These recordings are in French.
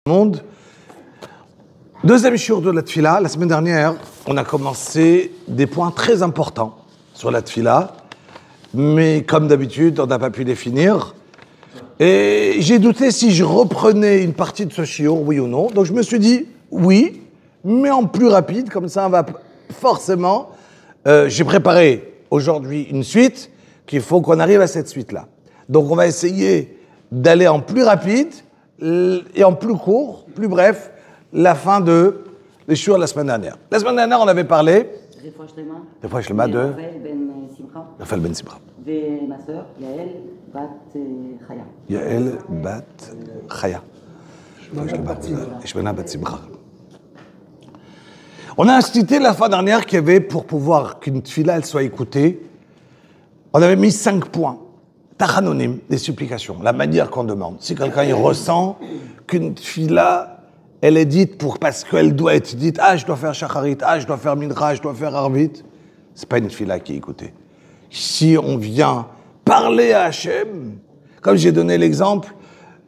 Monde. Deuxième shiur de la tfila. La semaine dernière, on a commencé des points très importants sur la tfila, mais comme d'habitude, on n'a pas pu les finir. Et j'ai douté si je reprenais une partie de ce shiur, oui ou non. Donc je me suis dit oui, mais en plus rapide, comme ça on va forcément... j'ai préparé aujourd'hui une suite qu'il faut qu'on arrive à cette suite-là. Donc on va essayer d'aller en plus rapide et en plus court, plus bref, la fin de les shiur de la semaine dernière. La semaine dernière, on avait parlé... Refouach Shlema de... Raphaël Ben Simcha. Et ma sœur, Yael Bat Chaya. Yael Bat Chaya. Shmena Bat Simcha. On a institué la fois dernière qu'il y avait, pour pouvoir qu'une tfila elle soit écoutée, on avait mis 5 points. Tachanonim, des supplications, la manière qu'on demande. Si quelqu'un il ressent qu'une tfila, elle est dite parce qu'elle doit être dite, je dois faire shacharit, je dois faire mincha, je dois faire arvit, c'est pas une tfila qui est écoutée. Si on vient parler à Hachem, comme j'ai donné l'exemple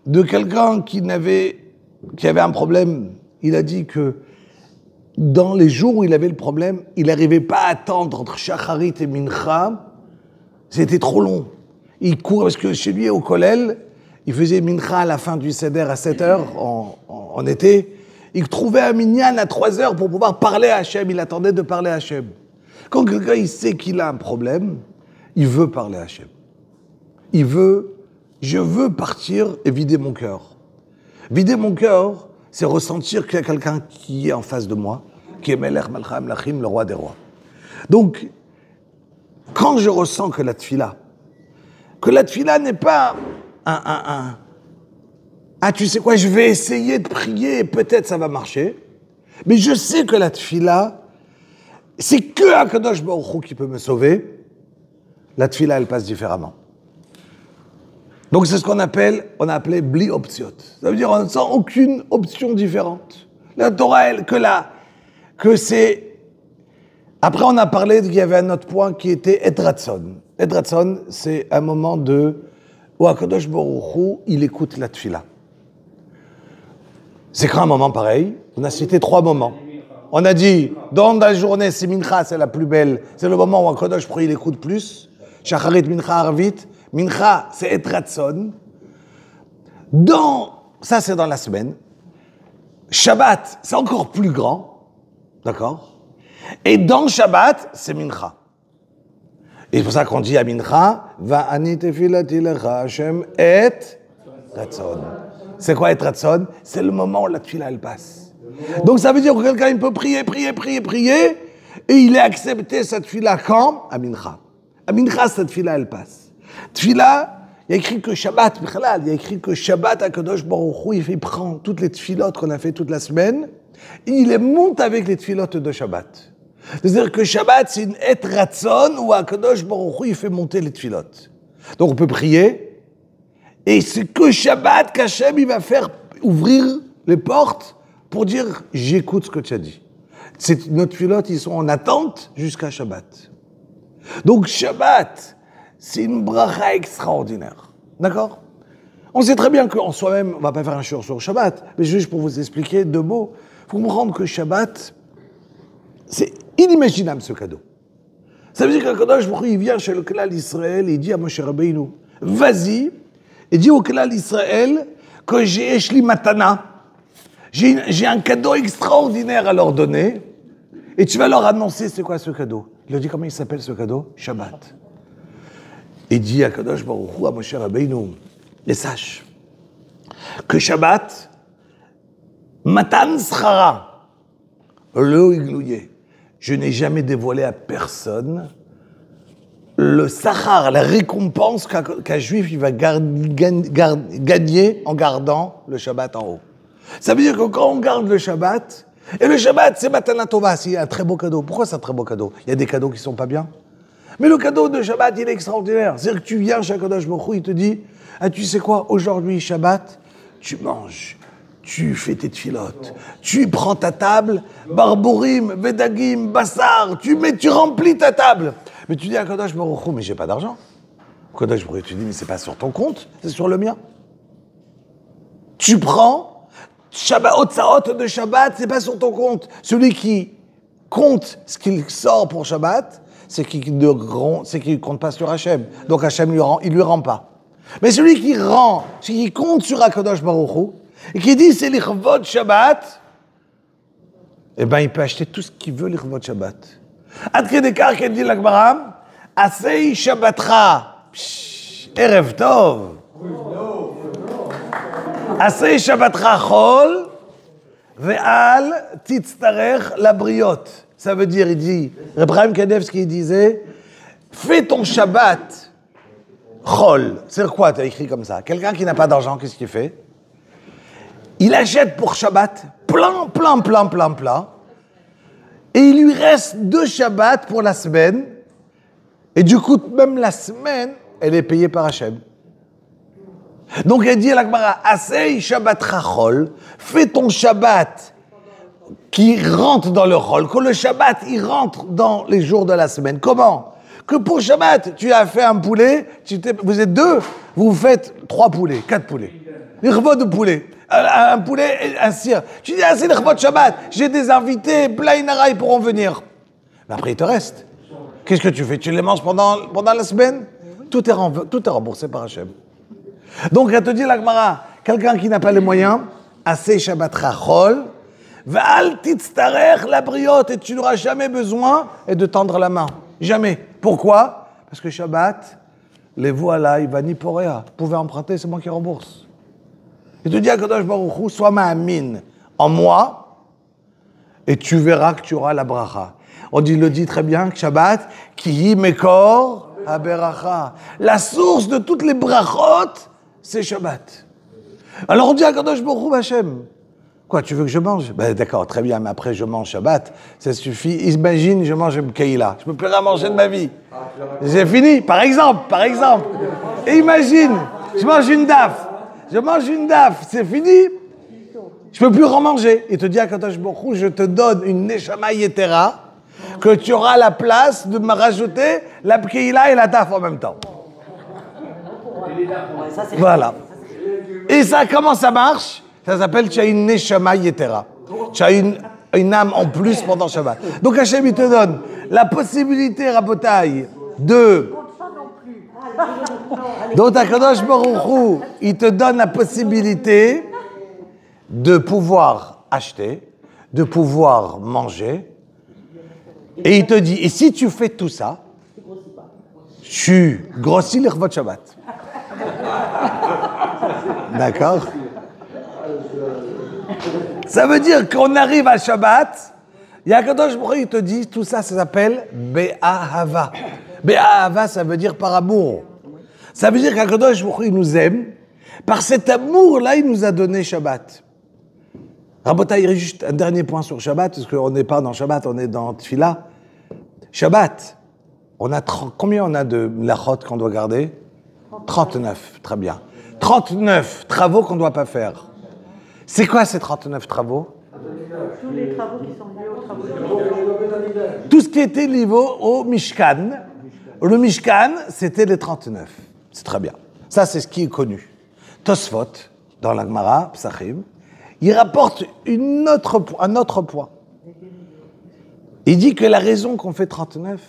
de quelqu'un qui avait un problème, il a dit que dans les jours où il avait le problème, il n'arrivait pas à attendre entre shacharit et mincha, c'était trop long. Il courait, parce que chez lui, au kollel, il faisait mincha à la fin du seder à 7h en été. Il trouvait un minyan à 3h pour pouvoir parler à Hachem. Il attendait de parler à Hachem. Quand quelqu'un il sait qu'il a un problème, il veut parler à Hachem. Je veux partir et vider mon cœur. Vider mon cœur, c'est ressentir qu'il y a quelqu'un qui est en face de moi, qui est Melech Malcha Amlachim, le roi des rois. Donc, quand je ressens que la tfila n'est pas tu sais quoi, je vais essayer de prier et peut-être ça va marcher, mais je sais que la tfila, c'est que Akadosh Baruch Hu qui peut me sauver. La tfila, elle passe différemment. Donc c'est ce qu'on a appelé bli optiot. Ça veut dire on ne sent aucune option différente. La Torah, elle, que c'est... Après, on a parlé qu'il y avait un autre point qui était Et Ratson. Et Ratson, c'est un moment où Akadosh Baruch Hu, il écoute la tfila. C'est quand un moment pareil. On a cité 3 moments. On a dit, dans la journée, c'est Mincha, c'est la plus belle. C'est le moment où Akadosh Baruch Hu, il écoute plus. Shacharit, Mincha, Arvit. Mincha, c'est Et Ratson. Ça, c'est dans la semaine. Shabbat, c'est encore plus grand. D'accord? Et dans Shabbat, c'est Mincha. Et c'est pour ça qu'on dit à Mincha, Va'ani tefilati lecha Hashem et Ratson. C'est quoi Et Ratson? C'est le moment où la tefila, elle passe. Donc ça veut dire que quelqu'un il peut prier, et il est accepté cette tefila quand? À Mincha. À Mincha, cette tefila, elle passe. Tefila, il y a écrit que Shabbat, Akadosh Baruch Hu, il prend toutes les tfilotes qu'on a fait toute la semaine, et il les monte avec les tfilotes de Shabbat. C'est-à-dire que Shabbat, c'est une Et Ratson où Akadosh Baruch Hu, il fait monter les tfilotes. Donc on peut prier, et c'est que Shabbat qu'Hachem, il va faire ouvrir les portes pour dire « J'écoute ce que tu as dit ». Nos tfilotes, ils sont en attente jusqu'à Shabbat. Donc Shabbat, c'est une bracha extraordinaire. D'accord? On sait très bien qu'en soi-même, on ne va pas faire un shiur sur Shabbat, mais juste pour vous expliquer 2 mots, il faut comprendre que Shabbat, c'est inimaginable ce cadeau. Ça veut dire qu'Akadosh Baruch Hu, il vient chez le Klal Israël et il dit à Moshe Rabbeinu, vas-y, et dis au Klal Israël que j'ai Eshli Matana, j'ai un cadeau extraordinaire à leur donner, et tu vas leur annoncer c'est quoi ce cadeau. Il leur dit comment il s'appelle ce cadeau? Shabbat. Et dit à Akadosh Baruch Hu, à Moshe Rabbeinu, et sache que Shabbat, Matan Schara, le iglouye, je n'ai jamais dévoilé à personne le sachar, la récompense qu'un juif il va gagner en gardant le Shabbat en haut. Ça veut dire que quand on garde le Shabbat, et le Shabbat c'est Matana Tova, c'est un très beau cadeau. Pourquoi c'est un très beau cadeau? Il y a des cadeaux qui sont pas bien. Mais le cadeau de Shabbat, il est extraordinaire. C'est-à-dire que tu viens chez Akadosh Baruch Hu, il te dit, tu sais quoi, aujourd'hui Shabbat, tu manges. Tu fais tes tfilotes, tu prends ta table, barbourim, vedagim, bassar, tu remplis ta table. Mais tu dis à Akadosh Baruch Hu, mais j'ai pas d'argent. Akadosh Baruch Hu, tu dis, mais c'est pas sur ton compte, c'est sur le mien. Tu prends, Shabbat, Otsaot de Shabbat, c'est pas sur ton compte. Celui qui compte ce qu'il sort pour Shabbat, c'est qu'il ne compte pas sur Hachem. Donc Hachem il lui rend pas. Mais celui qui rend, celui qui compte sur HaKadosh Baruch Hu, et qui dit c'est l'Ichvod Shabbat, eh ben il peut acheter tout ce qu'il veut l'Ichvod Shabbat. Ad Kedekar, qu'elle dit l'Agmara, Asei Shabbatcha, Erev Tov. Asei Shabbatcha Chol, Ve'al Titztarech Labriot. Ça veut dire, il dit, Reb Chaim Kanevski disait, fais ton Shabbat Chol. C'est quoi, tu as écrit comme ça? Quelqu'un qui n'a pas d'argent, qu'est-ce qu'il fait? Il achète pour Shabbat plein. Et il lui reste 2 Shabbats pour la semaine. Et du coup, même la semaine, elle est payée par Hachem. Donc, elle dit à l'Agmara, Asei Shabbat Chol, fais ton Shabbat qui rentre dans le Chol, que le Shabbat, il rentre dans les jours de la semaine. Comment? Que pour Shabbat, tu as fait un poulet, vous êtes 2, vous faites 3 poulets, 4 poulets. Les repas de poulet. Un poulet, un cire. Tu dis, c'est le repas de Shabbat, j'ai des invités, plein Nara, ils pourront venir. Mais après, il te reste. Qu'est-ce que tu fais? Tu les manges pendant la semaine? Tout est remboursé par Hachem. Donc, elle te dit, l'Agmara, quelqu'un qui n'a pas les moyens, Asei Shabbat Chol, Ve'al Titztarech Labriot, et tu n'auras jamais besoin de tendre la main. Jamais. Pourquoi? Parce que Shabbat, les voila, Ivani Porea, vous pouvez emprunter, c'est moi qui rembourse. Il te dit à Kadosh Baruch Hu, sois ma'amin en moi, et tu verras que tu auras la bracha. Le dit très bien, Shabbat, ki mekor haberacha. La source de toutes les brachot, c'est Shabbat. Alors on dit à Kadosh Baruch Hu, Hachem, quoi, tu veux que je mange? Ben d'accord, très bien, mais après je mange Shabbat, ça suffit. Imagine, je mange Keila, je ne peux plus rien manger de ma vie. J'ai fini, par exemple. Et imagine, je mange une daf, c'est fini, je ne peux plus en manger. Il te dit à Kadosh Baruch Hu, je te donne une Neshama Yetera, que tu auras la place de me rajouter la Keila et la daf en même temps. Voilà. Et ça, comment ça marche? Ça s'appelle, tu as une Neshama Yetera. Tu as une âme en plus pendant Shabbat. Donc Hachem, il te donne la possibilité, Rabotai, de... Donc HaKadosh Baruch Hu, il te donne la possibilité de pouvoir acheter, de pouvoir manger. Et il te dit, et si tu fais tout ça, tu grossis l'Irvot Shabbat. D'accord? Ça veut dire qu'on arrive à Shabbat, Kadosh Baruch Hu, il te dit, tout ça, ça s'appelle Be'ahava. Be'ahava, ça veut dire par amour. Ça veut dire qu'Akadosh Baruch Hu, il nous aime. Par cet amour-là, il nous a donné Shabbat. Rabotai, juste un dernier point sur Shabbat, parce qu'on n'est pas dans Shabbat, on est dans Tfila. Shabbat, combien on a de lachot qu'on doit garder? 39, très bien. 39 travaux qu'on ne doit pas faire. C'est quoi ces 39 travaux? Tous les travaux qui sont liés aux travaux de... Tout ce qui était lié au Mishkan. Le Mishkan, c'était les 39. C'est très bien. Ça, c'est ce qui est connu. Tosfot, dans la Gemara, Psachim, il rapporte un autre point. Il dit que la raison qu'on fait 39,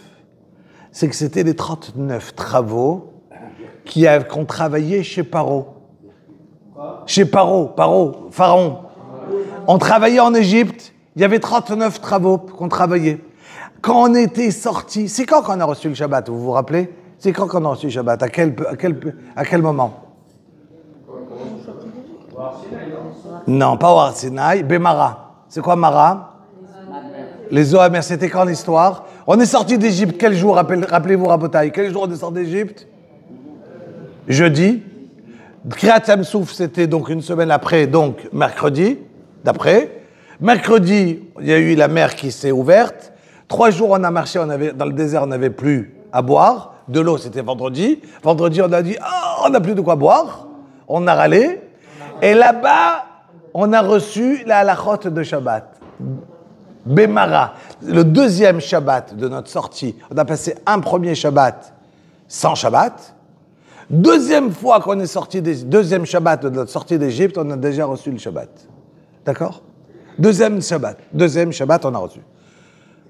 c'est que c'était les 39 travaux qu'on travaillait chez Paro. Chez Pharaon. On travaillait en Égypte, il y avait 39 travaux qu'on travaillait. Quand on était sorti, c'est quand qu'on a reçu le Shabbat, vous vous rappelez? C'est quand qu'on a reçu le Shabbat? À quel moment? Non, pas au Har Sinaï, Bémara. C'est quoi Mara? Les Ohamer, c'était quand l'histoire? On est sorti d'Égypte, quel jour? Rappelez-vous, Rabotai, quel jour on est sorti d'Égypte? Jeudi. Kriyat Yam-Souf, c'était donc une semaine après, donc mercredi, d'après. Mercredi, il y a eu la mer qui s'est ouverte. 3 jours, on a marché, dans le désert, on n'avait plus à boire. De l'eau, c'était vendredi. Vendredi, on a dit, on n'a plus de quoi boire. On a râlé. Et là-bas, on a reçu la halachot de Shabbat. Bémara, le deuxième Shabbat de notre sortie. On a passé un premier Shabbat sans Shabbat. Deuxième fois qu'on est sorti, deuxième Shabbat de notre sortie d'Égypte, on a déjà reçu le Shabbat. D'accord? Deuxième Shabbat, on a reçu.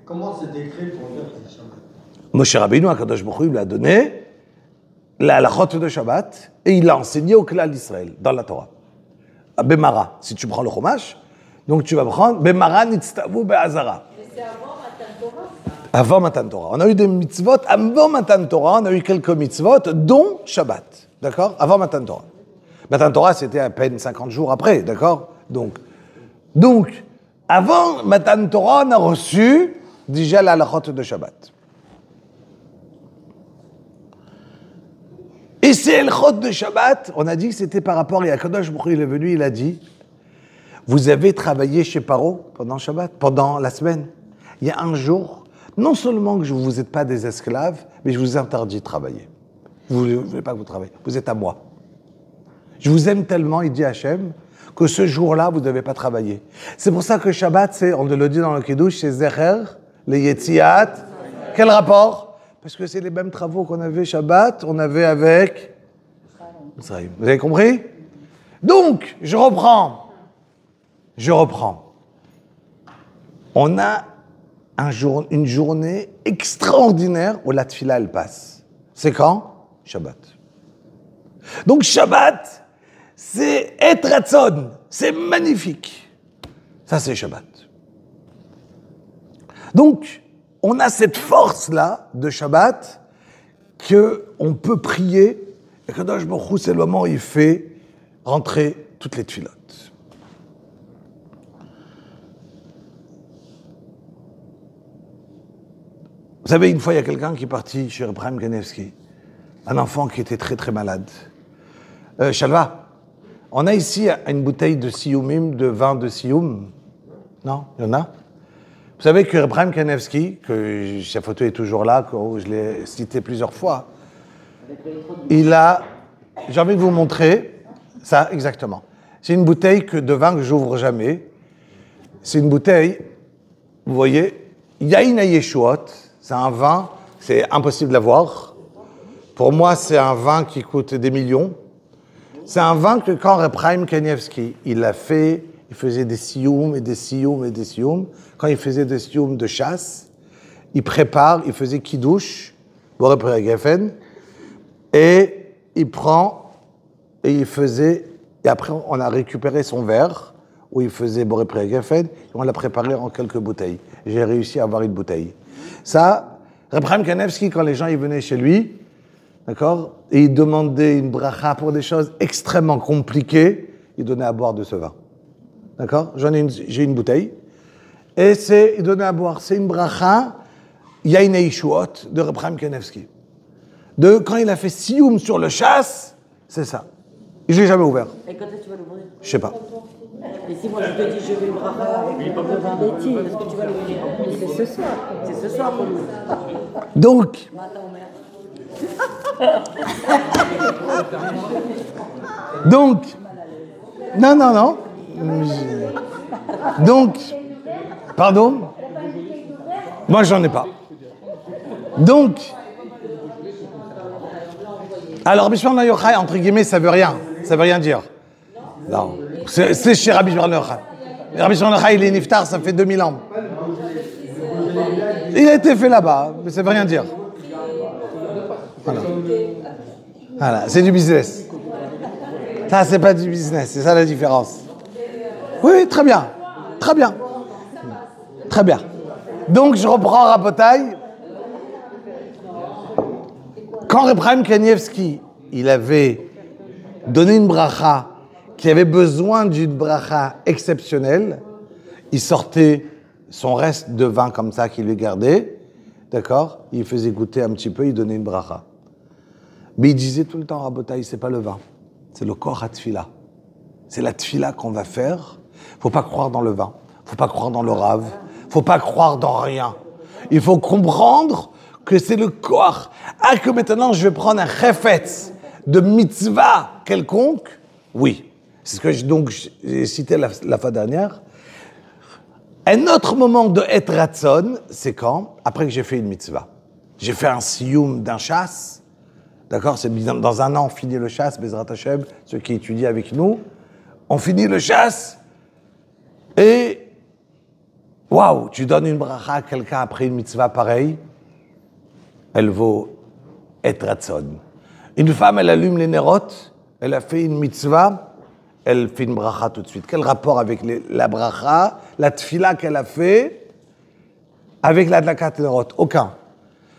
Comment c'est décrit pour dire que c'est Shabbat? Moshe Rabbeinu, HaKadosh Baruch Hu, lui a donné la halachot de Shabbat et il l'a enseigné au Klal d'Israël, dans la Torah. À Bemara, si tu prends le Chumash, donc tu vas prendre Bemara Nitztavu Be'azara. Mais c'est avant Matan Torah, ça. Avant Matan Torah. On a eu des mitzvot, avant Matan Torah, on a eu quelques mitzvot, dont Shabbat. D'accord? Avant Matan Torah. Matan Torah, c'était à peine 50 jours après, d'accord? Donc, avant Matan Torah, on a reçu déjà la halachot de Shabbat. Et ces halachot de Shabbat, on a dit que c'était par rapport, et HaKadosh Baruch Hu, il est venu, il a dit, vous avez travaillé chez Paro pendant Shabbat, pendant la semaine. Il y a un jour, non seulement que vous n'êtes pas des esclaves, mais je vous interdis de travailler. Vous ne voulez pas que vous travaillez, vous êtes à moi. Je vous aime tellement, il dit Hachem, que ce jour-là, vous ne devez pas travailler. C'est pour ça que Shabbat, on le dit dans le Kiddush, c'est Zecher, le Yetziat. Quel rapport? Parce que c'est les mêmes travaux qu'on avait Shabbat, on avait avec Israël. Vous avez compris? Donc, je reprends. On a une journée extraordinaire où la tefila, elle passe. C'est quand? Shabbat. Donc, Shabbat, c'est être Ratzon, c'est magnifique. Ça, c'est Shabbat. Donc, on a cette force-là de Shabbat qu'on peut prier, et Kadosh Baruch Hu, c'est le moment où il fait rentrer toutes les tfilotes. Vous savez, une fois, il y a quelqu'un qui est parti chez Reb Chaim Kanevsky, un enfant qui était très très malade. Shalva, on a ici une bouteille de Siyumim, de vin de Siyum. Non, il y en a. Vous savez que Reb Chaim Kanevsky, que sa photo est toujours là, que je l'ai cité plusieurs fois, il a, j'ai envie de vous montrer, ça exactement. C'est une bouteille de vin que j'ouvre jamais. C'est une bouteille, vous voyez, Yain HaYeshuot, c'est un vin, c'est impossible à voir. Pour moi, c'est un vin qui coûte des millions. C'est un vin que quand Reb Chaim Kanevsky, il l'a fait, il faisait des sioum et des sioum et des sioum. Quand il faisait des sioum de chasse, il prépare, il faisait kiddush, boré prégafen, et il prend, et il faisait, et après on a récupéré son verre, où il faisait boré prégafen, et on l'a préparé en quelques bouteilles. J'ai réussi à avoir une bouteille. Ça, Reb Chaim Kanevsky, quand les gens ils venaient chez lui, d'accord, et il demandait une bracha pour des choses extrêmement compliquées, il donnait à boire de ce vin. D'accord? J'ai une bouteille. Et il donnait à boire. C'est une bracha, Yain HaYeshuot, de Reb Chaim Kanevsky. Quand il a fait Siyum sur le chasse, c'est ça. Je ne l'ai jamais ouvert. Et quand est-ce que tu vas l'ouvrir? Je sais pas. Et si moi je te dis je vais le bracha avec le vin laitier, est-ce que tu vas l'ouvrir? C'est ce soir. C'est ce soir qu'on l'ouvre. Donc, non. Donc, pardon? Moi, j'en ai pas. Donc, alors, Rabbi Shimon Yochai, entre guillemets, ça veut rien dire. Non, c'est chez Rabbi Shimon Yochai. Rabbi Shimon Yochai, il est niftar, ça fait 2000 ans. Il a été fait là-bas, mais ça veut rien dire. Voilà, c'est du business. Ça, c'est pas du business, c'est ça la différence. Oui, très bien. Donc, je reprends Rabotai. Quand Reb Chaim Kanevsky, il avait donné une bracha, qui avait besoin d'une bracha exceptionnelle, il sortait son reste de vin comme ça qu'il lui gardait, d'accord? Il faisait goûter un petit peu, il donnait une bracha. Mais il disait tout le temps, Rabotai, c'est pas le vin, c'est le korah tefila. C'est la tefila qu'on va faire. Faut pas croire dans le vin, faut pas croire dans le rave, faut pas croire dans rien. Il faut comprendre que c'est le korah. Ah, que maintenant je vais prendre un chefetz de mitzvah quelconque? Oui. C'est ce que j'ai cité la fois dernière. Un autre moment de et ratzon, c'est quand? Après que j'ai fait une mitzvah. J'ai fait un siyum d'un chasse. D'accord? C'est dans un an, on finit le chasse, Bezrat Hashem, ceux qui étudient avec nous. On finit le chasse. Et, waouh, tu donnes une bracha à quelqu'un après une mitzvah pareille, elle vaut et ratzon. Une femme, elle allume les nérotes, elle a fait une mitzvah, elle fait une bracha tout de suite. Quel rapport avec la bracha, la tfila qu'elle a fait avec la dlakat nérot? Aucun.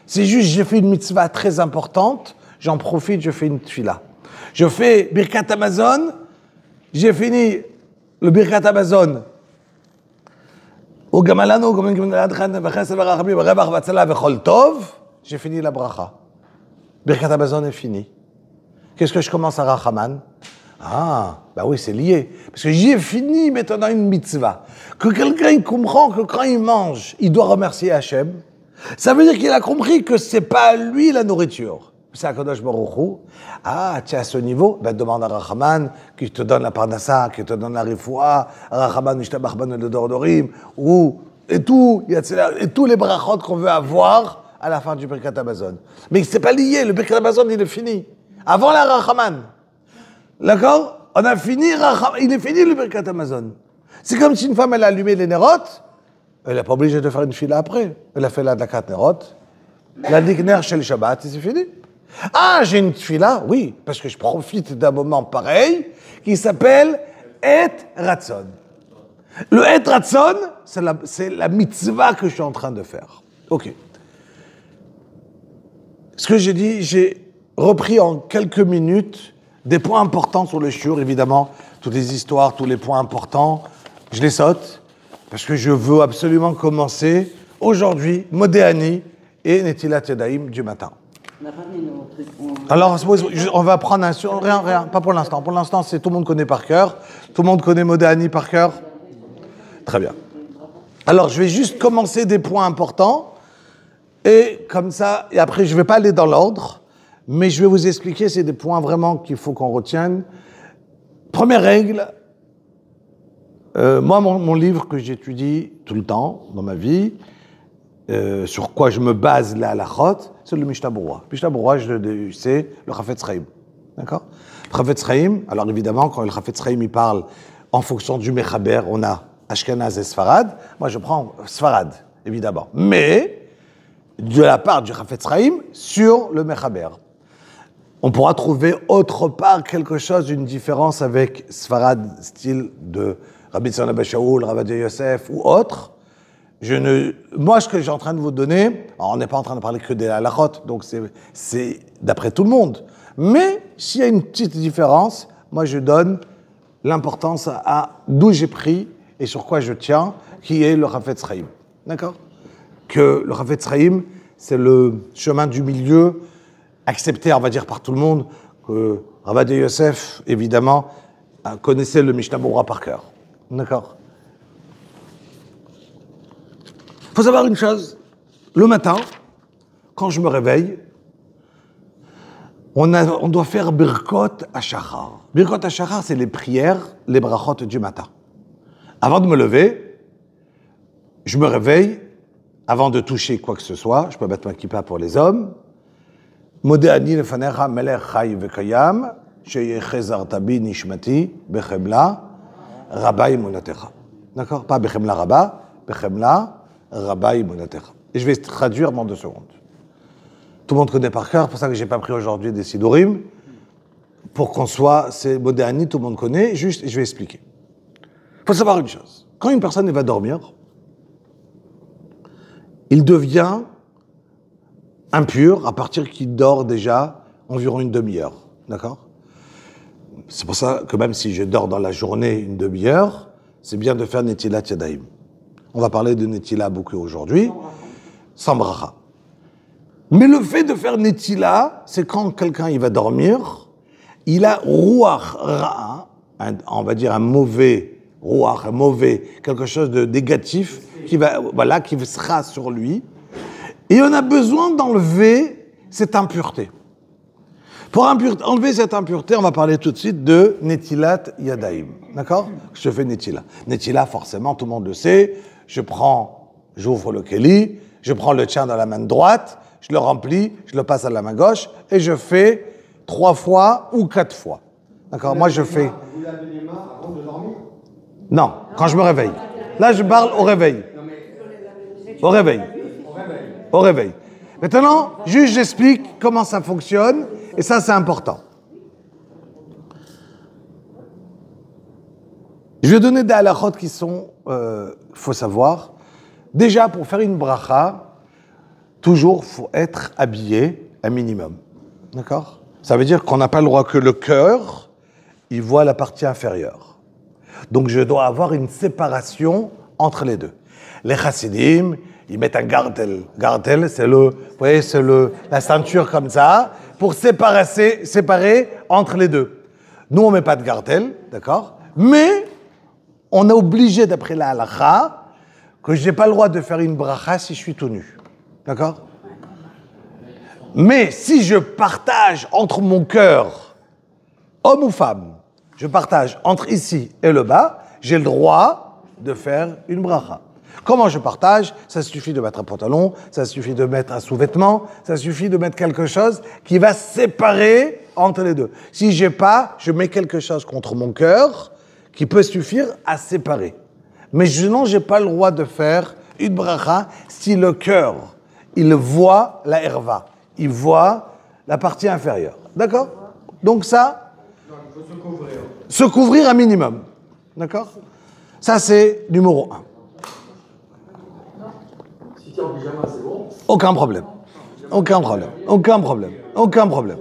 C'est juste, j'ai fait une mitzvah très importante, j'en profite, je fais une tfila. Je fais Birkat Amazon, j'ai fini le Birkat Amazon. J'ai fini la bracha. Birkat Amazon est fini. Qu'est-ce que je commence à Rachaman? Ah, bah oui, c'est lié. Parce que j'ai fini maintenant une mitzvah. Que quelqu'un comprend que quand il mange, il doit remercier Hachem. Ça veut dire qu'il a compris que c'est pas à lui la nourriture. C'est à Kadosh Baruch Hu. Ah, tu es à ce niveau, ben demande à Rachaman qui te donne la parnassa, qui te donne la rifoua, Rachaman Ishtabach ban le dordorim, ou et tous les brachot qu'on veut avoir à la fin du Birkat Amazon. Mais c'est pas lié, le Birkat Amazon il est fini. Avant la Rachaman. D'accord? On a fini, il est fini le Birkat Amazon. C'est comme si une femme elle a allumé les nérotes, elle n'est pas obligée de faire une fila après. Elle a fait la Dlakat Nérot, la Dikner chez le Shabbat, et c'est fini. Ah, j'ai une fila? Oui, parce que je profite d'un moment pareil qui s'appelle Et Ratzon. Le Et Ratzon, c'est la mitzvah que je suis en train de faire. Ok. Ce que j'ai dit, j'ai repris en quelques minutes des points importants sur le shiur, évidemment, toutes les histoires, tous les points importants, je les saute, parce que je veux absolument commencer aujourd'hui, Modéani et Netilat Yadayim du matin. On n'a pas mis nos trucs. Alors, on va prendre un sur. Rien, pas pour l'instant. Pour l'instant, c'est tout le monde connaît par cœur. Tout le monde connaît Modéani par cœur. Très bien. Alors, je vais juste commencer des points importants. Et comme ça, et après, je ne vais pas aller dans l'ordre, mais je vais vous expliquer, c'est des points vraiment qu'il faut qu'on retienne. Première règle, moi, mon livre que j'étudie tout le temps dans ma vie, sur quoi je me base la halachot, c'est le Mishnah Berurah. Mishnah Berurah, c'est le Chafetz Chaim. D'accord? Le Chafetz Chaim, alors évidemment, quand le Chafetz Chaim il parle en fonction du Mechaber, on a Ashkenaz et Sfarad. Moi, je prends Sfarad, évidemment. Mais, de la part du Chafetz Chaim, sur le Mechaber. On pourra trouver autre part quelque chose, une différence avec Sfarad, style de Rabbi Tzon Abba Shaul, Rav Ovadia Yosef ou autre. Moi, ce que j'ai en train de vous donner, on n'est pas en train de parler que des halachot, donc c'est d'après tout le monde. Mais s'il y a une petite différence, moi je donne l'importance à d'où j'ai pris et sur quoi je tiens, qui est le Chafetz Chaim. D'accord? Que le Chafetz Chaim, c'est le chemin du milieu, accepté, on va dire, par tout le monde, que Rav Ovadia Yosef, évidemment, connaissait le Mishnah Berurah par cœur. D'accord? Il faut savoir une chose, le matin, quand je me réveille, on doit faire Birkot HaShachar. Birkot HaShachar, c'est les prières, les brachot du matin. Avant de me lever, je me réveille, avant de toucher quoi que ce soit, je peux mettre ma kippa pour les hommes, Modéani lefanecha melech chai vekayam, sheyechezarta bi nishmati bechemla rabba imunatecha. D'accord? Pas bechemla rabba, bechemla Rabba Imunatecha. Et je vais traduire dans 2 secondes. Tout le monde connaît par cœur, c'est pour ça que je n'ai pas pris aujourd'hui des Sidurim. Pour qu'on soit, c'est Modéani, tout le monde connaît, juste, je vais expliquer. Il faut savoir une chose. Quand une personne va dormir, il devient impur à partir qu'il dort déjà environ une demi-heure. D'accord? C'est pour ça que même si je dors dans la journée une demi-heure, c'est bien de faire Netilat Yadayim. On va parler de Netila beaucoup aujourd'hui, sans bracha. Mais le fait de faire Netila, c'est quand quelqu'un il va dormir, il a Ruach Ra'a, on va dire un mauvais Ruach, un mauvais, quelque chose de négatif qui sera sur lui. Et on a besoin d'enlever cette impureté. Pour enlever cette impureté, on va parler tout de suite de Netilat Yadayim. D'accord? Je fais Netila. Netila, forcément, tout le monde le sait. J'ouvre le keli, je prends le tien dans la main droite, je le remplis, je le passe à la main gauche et je fais 3 fois ou 4 fois. D'accord? Moi, je fais. Vous lavez les mains avant de dormir? Non, quand je me réveille. Là, je parle au réveil. Au réveil. Au réveil. Maintenant, juste j'explique comment ça fonctionne, et ça, c'est important. Je vais donner des halakhot qui sont, faut savoir, déjà, pour faire une bracha, toujours, faut être habillé un minimum. D'accord? Ça veut dire qu'on n'a pas le droit que le cœur, il voit la partie inférieure. Donc, je dois avoir une séparation entre les deux. Les chassidim, ils mettent un gartel. Gartel, c'est vous voyez, c'est la ceinture comme ça, pour séparer entre les deux. Nous, on met pas de gartel, d'accord? Mais, on est obligé, d'après la halakha, que je n'ai pas le droit de faire une bracha si je suis tout nu. D'accord? Mais si je partage entre mon cœur, homme ou femme, je partage entre ici et le bas, j'ai le droit de faire une bracha. Comment je partage? Ça suffit de mettre un pantalon, ça suffit de mettre un sous-vêtement, ça suffit de mettre quelque chose qui va séparer entre les deux. Si j'ai pas, je mets quelque chose contre mon cœur qui peut suffire à séparer. Mais sinon, j'ai pas le droit de faire une bracha si le cœur, il voit la herva, il voit la partie inférieure. D'accord? Donc ça, Non, il faut se couvrir. se couvrir un minimum. D'accord? Ça, c'est numéro 1. Si tu es en pyjama, c'est bon. Aucun problème. Aucun problème. Aucun problème. Aucun problème.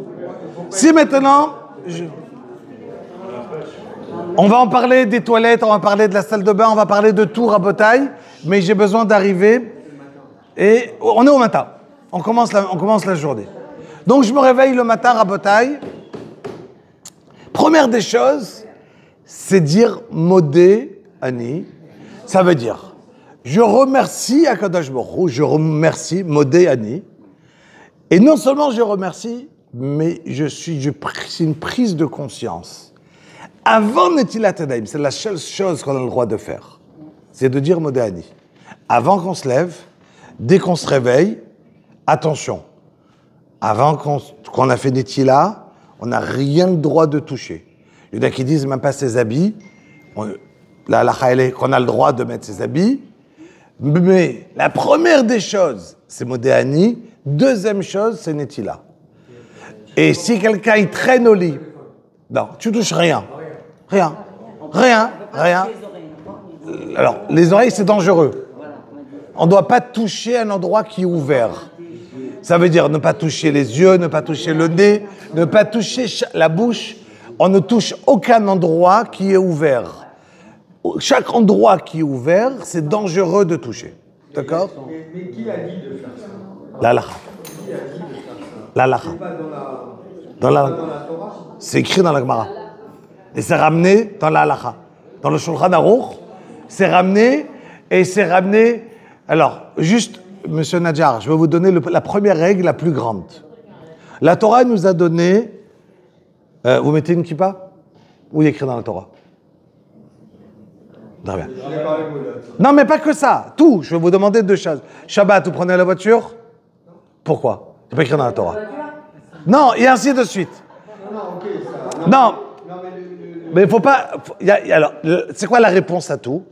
Si maintenant, on va en parler des toilettes, on va parler de la salle de bain, on va parler de tout, Rabotaï, mais j'ai besoin d'arriver. Et on est au matin. On commence la journée. Donc je me réveille le matin, Rabotaï. Première des choses, c'est dire Modé Ani. Ça veut dire, je remercie Akadosh Baruch Hu, je remercie Modé Ani. Et non seulement je remercie, mais c'est une prise de conscience. Avant Netilat Yadayim, c'est la seule chose qu'on a le droit de faire. C'est de dire Modé Ani. Avant qu'on se lève, dès qu'on se réveille, attention. Avant qu'on a fait Netila, on n'a rien le droit de toucher. Il y en a qui disent même pas ses habits. La halakha, elle est qu'on a le droit de mettre ses habits. Mais la première des choses, c'est Modé Ani. Deuxième chose, c'est Netila. Et si quelqu'un il traîne au lit, non, tu touches rien. Rien. Alors, les oreilles, c'est dangereux. On ne doit pas toucher un endroit qui est ouvert. Ça veut dire ne pas toucher les yeux, ne pas toucher le nez, ne pas toucher la bouche. On ne touche aucun endroit qui est ouvert. Chaque endroit qui est ouvert, c'est dangereux de toucher. D'accord? Mais qui a dit de faire ça? L'halakha. Qui a dit de faire ça? L'halakha. C'est pas Dans dans la Torah? C'est écrit dans la Gemara. Et c'est ramené dans la halakha. Dans le Shulchan Aruch, c'est ramené, et c'est ramené... Alors, juste, Monsieur Nadjar, je vais vous donner la première règle la plus grande. La Torah nous a donné... vous mettez une kippa? Où il est écrit dans la Torah? Très bien. Je l'ai pas avec vous, là. Non, mais pas que ça. Tout. Je vais vous demander deux choses. Shabbat, vous prenez la voiture? Pourquoi? C'est pas écrit dans la Torah. Non, et ainsi de suite. Non, ok, ça. Non. Non, Mais il faut pas... alors, c'est quoi la réponse à tout?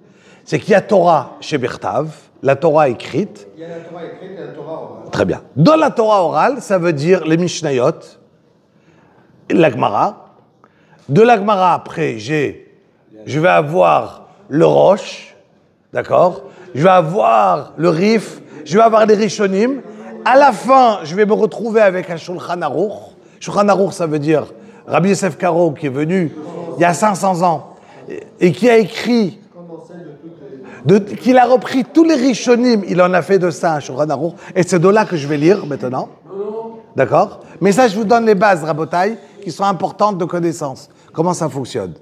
C'est qu'il y a Torah chez Bertav, la Torah écrite. il y a la Torah écrite et la Torah orale. Très bien. Dans la Torah orale, ça veut dire les Mishnayot, la Gemara. De la Gemara, après, je vais avoir le Rosh, d'accord? Je vais avoir le Rif, je vais avoir les Rishonim. À la fin, je vais me retrouver avec un Shulchan Aruch. Shulchan Aruch, ça veut dire Rabbi Yosef Karo, qui est venu il y a 500 ans et qui a écrit, qu'il a repris tous les Rishonim, il en a fait de ça un Shulchan Aruch, et c'est de là que je vais lire maintenant. D'accord? Mais ça, je vous donne les bases, Rabotai, qui sont importantes de connaissance. Comment ça fonctionne?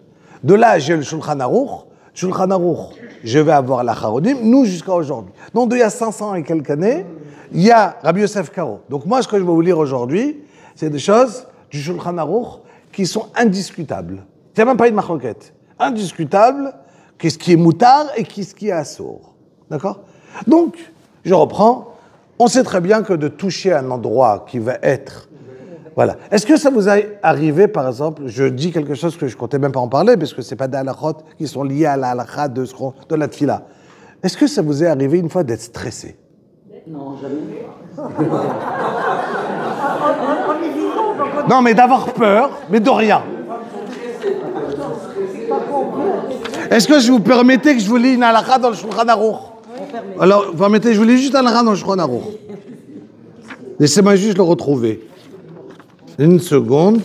De là, j'ai le Shulchan Aruch. Shulchan Aruch, je vais avoir la Charonim, nous jusqu'à aujourd'hui. Donc, il y a 500 et quelques années, il y a Rabbi Yosef Karo. Donc, moi, ce que je vais vous lire aujourd'hui, c'est des choses du Shulchan Aruch qui sont indiscutables. C'est même pas une machoquette. Indiscutable, qu'est-ce qui est moutard et qu'est-ce qui est assour. D'accord? Donc, je reprends. On sait très bien que de toucher un endroit qui va être Voilà. Est-ce que ça vous est arrivé, par exemple, je dis quelque chose que je ne comptais même pas en parler, parce que ce n'est pas des halakhot qui sont liés à la halakha de la tfila. Est-ce que ça vous est arrivé une fois d'être stressé? Non, jamais. Non, mais d'avoir peur, mais de rien. Est-ce que je vous permettez que je vous lis une halakha dans le Shulchan Aruch? Alors, vous permettez, je vous lis juste un halakha dans le Shulchan Aruch. Laissez-moi juste le retrouver. Une seconde.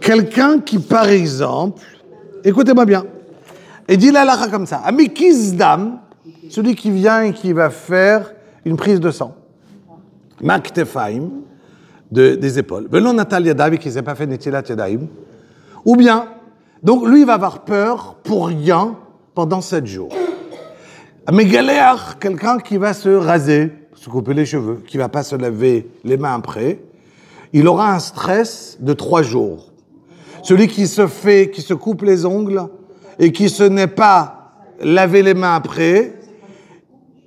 Quelqu'un qui, par exemple, écoutez-moi bien, et dit la halakha comme ça, Amikizdam, celui qui vient et qui va faire une prise de sang, Maktefaim, des épaules, Velon Natal Yadav, qui ne s'est pas fait Netilat Yadaim, ou bien, donc lui il va avoir peur pour rien pendant 7 jours. Megaleach, quelqu'un qui va se raser, se couper les cheveux, qui ne va pas se laver les mains après, il aura un stress de 3 jours. Celui qui se coupe les ongles et qui se n'est pas lavé les mains après,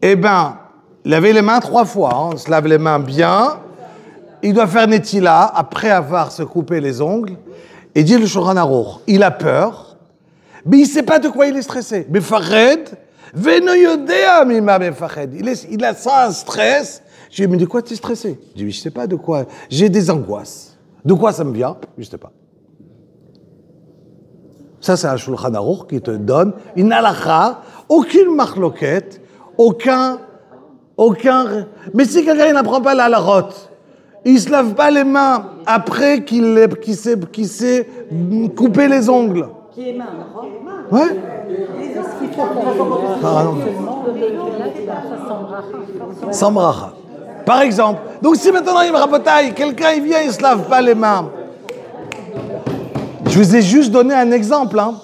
eh bien, laver les mains 3 fois, hein, on se lave les mains bien, il doit faire Netila après avoir se coupé les ongles, et dit le Shulchan Aruch, il a peur, mais il ne sait pas de quoi il est stressé. Mais Fared, il a ça un stress. Je lui ai dit, mais de quoi tu es stressé? Je lui ai dit, je ne sais pas de quoi. J'ai des angoisses. De quoi ça me vient? Je ne sais pas. Ça, c'est un Shulchan Aruch qui te donne une halakha, aucune marloquette, aucun. Mais si quelqu'un n'apprend pas la halachot, il ne se lave pas les mains après qu'il s'est coupé les ongles. Qui est main, Ouais. Sans bracha. Par exemple. Donc si maintenant il me rabotaille, quelqu'un il vient, il ne se lave pas les mains. Je vous ai juste donné un exemple. Hein.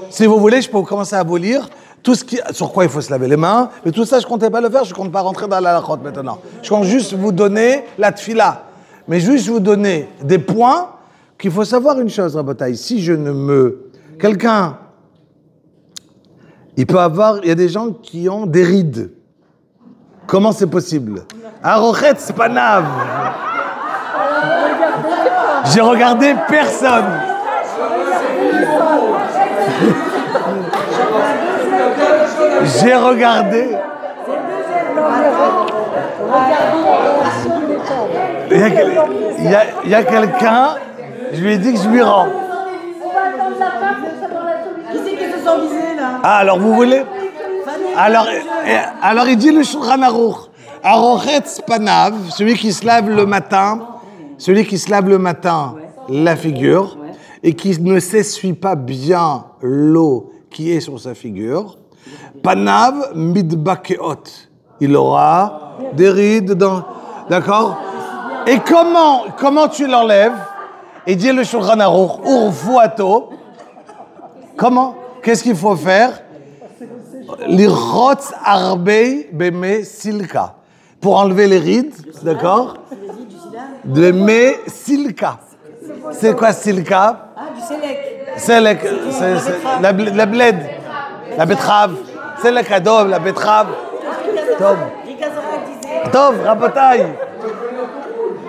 Si vous voulez, je peux commencer à vous lire tout sur quoi il faut se laver les mains. Mais tout ça, je ne comptais pas le faire, je ne compte pas rentrer dans la halachot maintenant. Je compte juste vous donner la tfila. Mais juste vous donner des points qu'il faut savoir une chose, rabotaille. Si je ne me... Quelqu'un... Il y a des gens qui ont des rides. Comment c'est possible? Arochetz panav. J'ai regardé personne. J'ai regardé. Il y a quelqu'un, je lui ai dit que je lui rends. Qui c'est qui se sont visés là? Ah, alors vous voulez? Alors il dit le Shulchan Aruch, Arochetz panav, celui qui se lave le matin, la figure, et qui ne s'essuie pas bien l'eau qui est sur sa figure, panav midbakeot, il aura des rides dans, d'accord? Et comment tu l'enlèves? Et dit le Shulchan Aruch, urfuato. Comment? Qu'est-ce qu'il faut faire? L'irchotz arbei beme silka. Pour enlever les rides, d'accord? De me silka. C'est quoi silka? Ah, du sélec. Sélek, c'est la bled, la betterave. Sélek adov, la betterave. Tov. Tov, rabotaille.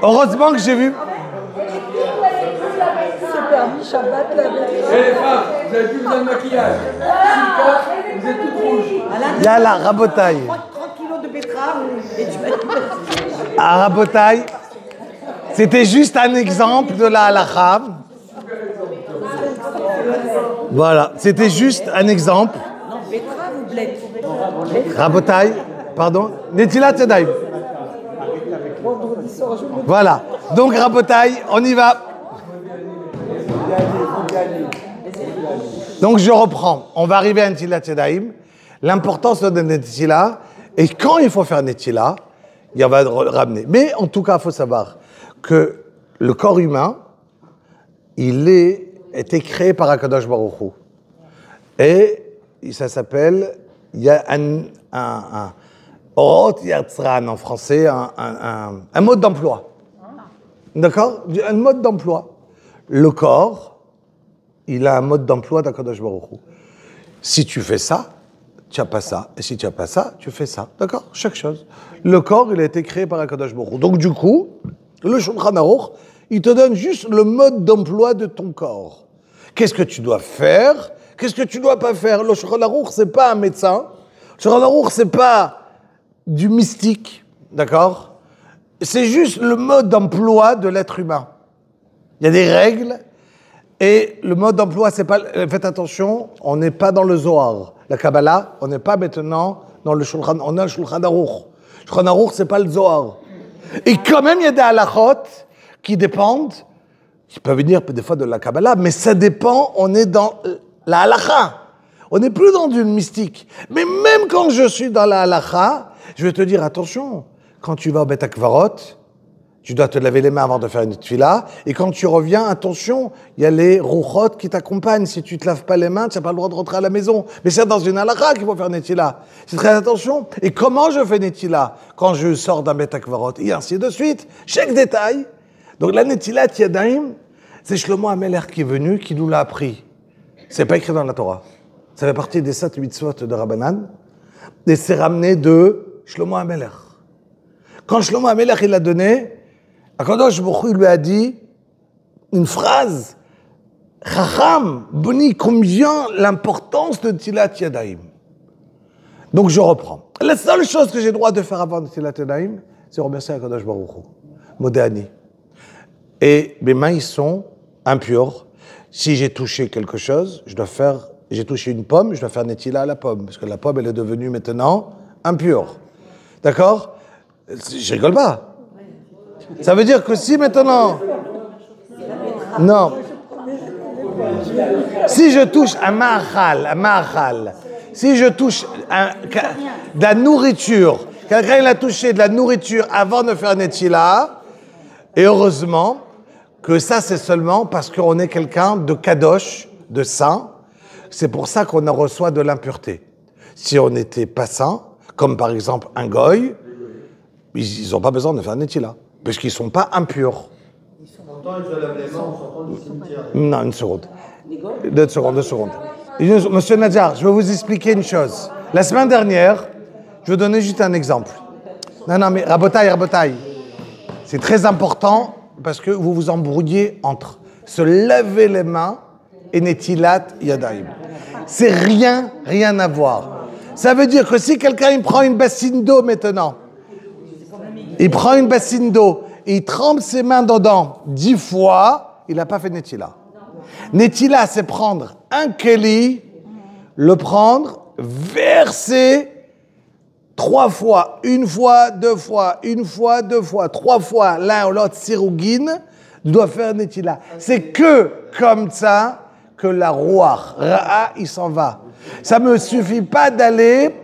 Heureusement que j'ai vu. Et les femmes, vous avez plus besoin de maquillage. Vous êtes toutes rouges. Yalla, rabotaille. 30 kilos de betterave et tu vas... À rabotaille, c'était juste un exemple de la halakha. Voilà, c'était juste un exemple. Non, betterave ou bled? Rabotaille, pardon, Netilat Yadayim. Voilà, donc rabotaille, on y va. Donc je reprends, on va arriver à Netilat Yadayim. L'importance de Netila, et quand il faut faire Netila, il va ramener. Mais en tout cas, il faut savoir que le corps humain, il été créé par Akadosh Baruch Hu. Et ça s'appelle, il y a un Orot Yatzran en français, un mode d'emploi. D'accord? Un mode d'emploi. Le corps, il a un mode d'emploi d'Akadosh Baruch Hu. Si tu fais ça, tu n'as pas ça. Et si tu n'as pas ça, tu fais ça. D'accord? Chaque chose. Le corps, il a été créé par Akadosh Baruch Hu. Donc du coup, Le Shulchan Aruch, il te donne juste le mode d'emploi de ton corps. Qu'est-ce que tu dois faire? Qu'est-ce que tu dois pas faire? Le Shulchan Aruch, c'est pas un médecin. Le Shulchan Aruch, c'est pas du mystique, d'accord? C'est juste le mode d'emploi de l'être humain. Il y a des règles, et le mode d'emploi, c'est pas... Faites attention, on n'est pas dans le Zohar. La Kabbalah, on n'est pas maintenant dans le Shulchan... On a le Shulchan Aruch. Le Shulchan Aruch, c'est pas le Zohar. Et quand même, il y a des halachot qui dépendent, qui peuvent venir des fois de la Kabbalah, mais ça dépend, on est dans la halacha. On n'est plus dans du mystique. Mais même quand je suis dans la halacha, je vais te dire, attention, quand tu vas au Beth Akvarot, tu dois te laver les mains avant de faire une tefila, et quand tu reviens, attention, il y a les rouchot qui t'accompagnent. Si tu te laves pas les mains, tu n'as pas le droit de rentrer à la maison. Mais c'est dans une halakha qu'il faut faire une tefila. C'est très attention. Et comment je fais une tefila? Quand je sors d'un Beth Akvarot, et ainsi de suite. Chaque détail. Donc la Netilat Yadayim, c'est Shlomo HaMelech qui est venu, qui nous l'a appris. C'est pas écrit dans la Torah. Ça fait partie des 7 mitzvot de Rabbanan, et c'est ramené de Shlomo HaMelech. Quand Shlomo HaMelech il a donné, Akadosh Baruch Hu lui a dit une phrase, Chacham, Boni, combien l'importance de Tilat Yadayim. Donc je reprends. La seule chose que j'ai le droit de faire avant Tilat Yadayim, c'est remercier Akadosh Baruch Hu, Modéani. Et mes mains, ils sont impures. Si j'ai touché quelque chose, j'ai touché une pomme, je dois faire Netila à la pomme, parce que la pomme, elle est devenue maintenant impure. D'accord? Je rigole pas. Ça veut dire que si maintenant... Non. Si je touche un ma'achal, si je touche de la nourriture, quelqu'un il a touché de la nourriture avant de faire Netila, et heureusement que ça c'est seulement parce qu'on est quelqu'un de kadosh, de saint, c'est pour ça qu'on en reçoit de l'impureté. Si on n'était pas saint, comme par exemple un goy, ils n'ont pas besoin de faire Netila. Parce qu'ils ne sont pas impurs. Pourtant, ils se lavent les mains en sortant du cimetière. Non, une seconde. Deux secondes. Monsieur Nadjar, je vais vous expliquer une chose. La semaine dernière, je vais donner juste un exemple. Non, mais Rabotaï. C'est très important parce que vous vous embrouillez entre se laver les mains et Netilat Yadayim. C'est rien à voir. Ça veut dire que si quelqu'un il prend une bassine d'eau maintenant, il prend une bassine d'eau et il trempe ses mains dedans 10 fois, il n'a pas fait Netila. Netila, c'est prendre un keli, le prendre, verser 3 fois, 1 fois, 2 fois, 1 fois, 2 fois, 3 fois, l'un ou l'autre sirougine, doit faire Netila. C'est que comme ça que la Ruach, Ra'a, il s'en va. Ça ne me suffit pas d'aller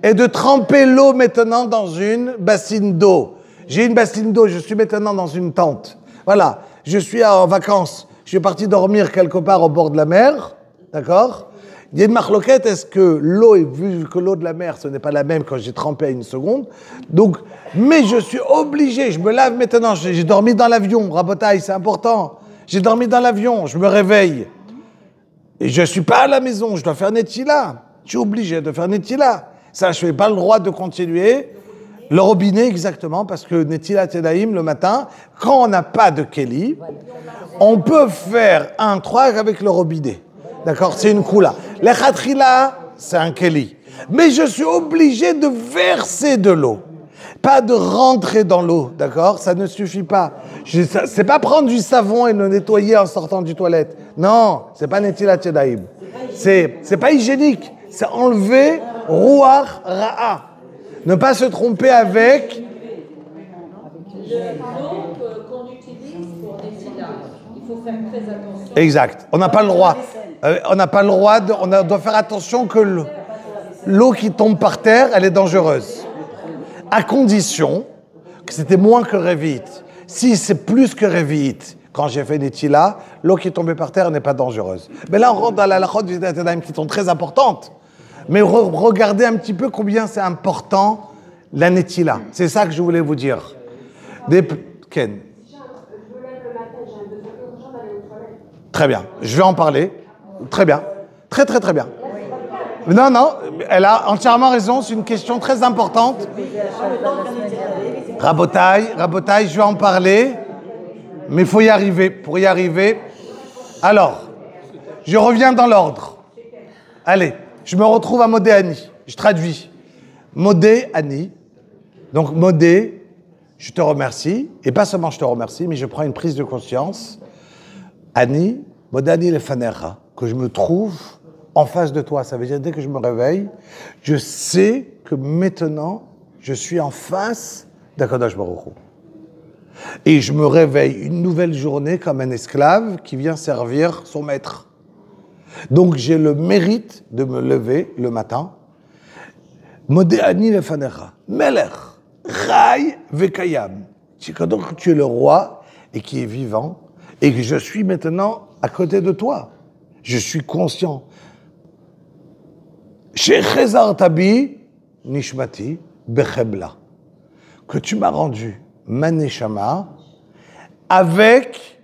et de tremper l'eau maintenant dans une bassine d'eau. J'ai une bassine d'eau, je suis maintenant dans une tente. Voilà, je suis en vacances, je suis parti dormir quelque part au bord de la mer, d'accord? Il y a une marloquette, est-ce que l'eau, vu que l'eau de la mer, ce n'est pas la même quand j'ai trempé à 1 seconde, donc, mais je suis obligé, je me lave maintenant, j'ai dormi dans l'avion, Rabotaï, c'est important, j'ai dormi dans l'avion, je me réveille, et je ne suis pas à la maison, je dois faire Netila, je suis obligé de faire Netila. Ça, je n'ai pas le droit de continuer. Le robinet, exactement, parce que Netilat Yadayim, le matin, quand on n'a pas de Keli, on peut faire un truc avec le robinet. D'accord? C'est une koula. Le khatrila, c'est un Keli. Mais je suis obligé de verser de l'eau. Pas de rentrer dans l'eau, d'accord? Ça ne suffit pas. C'est pas prendre du savon et le nettoyer en sortant du toilette. Non, c'est pas Netilat Yadayim. C'est pas hygiénique. C'est enlever Ruach Ra'a. Ne pas se tromper avec... L'eau qu'on utilise pour Netila, il faut faire très attention. Exact. On n'a pas le droit. On n'a pas le droit. On doit faire attention que l'eau qui tombe par terre, elle est dangereuse. À condition que c'était moins que Révit. Si c'est plus que Révit, quand j'ai fait Netila, l'eau qui est tombée par terre n'est pas dangereuse. Mais là, on rentre dans la halachot qui sont très importantes. Mais regardez un petit peu combien c'est important la Netila. C'est ça que je voulais vous dire. Ken. Très bien. Je vais en parler. Très bien. Très bien. Non, elle a entièrement raison. C'est une question très importante. Rabotaï, je vais en parler. Mais il faut y arriver. Pour y arriver, alors, je reviens dans l'ordre. Allez, je me retrouve à Modé Ani. Je traduis. Modé Ani. Donc, Modé, je te remercie. Et pas seulement je te remercie, mais je prends une prise de conscience. Ani, Modé Ani lefanecha, que je me trouve en face de toi. Ça veut dire, dès que je me réveille, je sais que maintenant, je suis en face d'Akadosh Baruch Hu. Et je me réveille une nouvelle journée comme un esclave qui vient servir son maître. Donc j'ai le mérite de me lever le matin. Modé Ani lefanecha, Melech, Rai vekayam. Donc tu es le roi et qui est vivant et que je suis maintenant à côté de toi. Je suis conscient. Shechezar tabi nishmati bechebla. Que tu m'as rendu ma neshama avec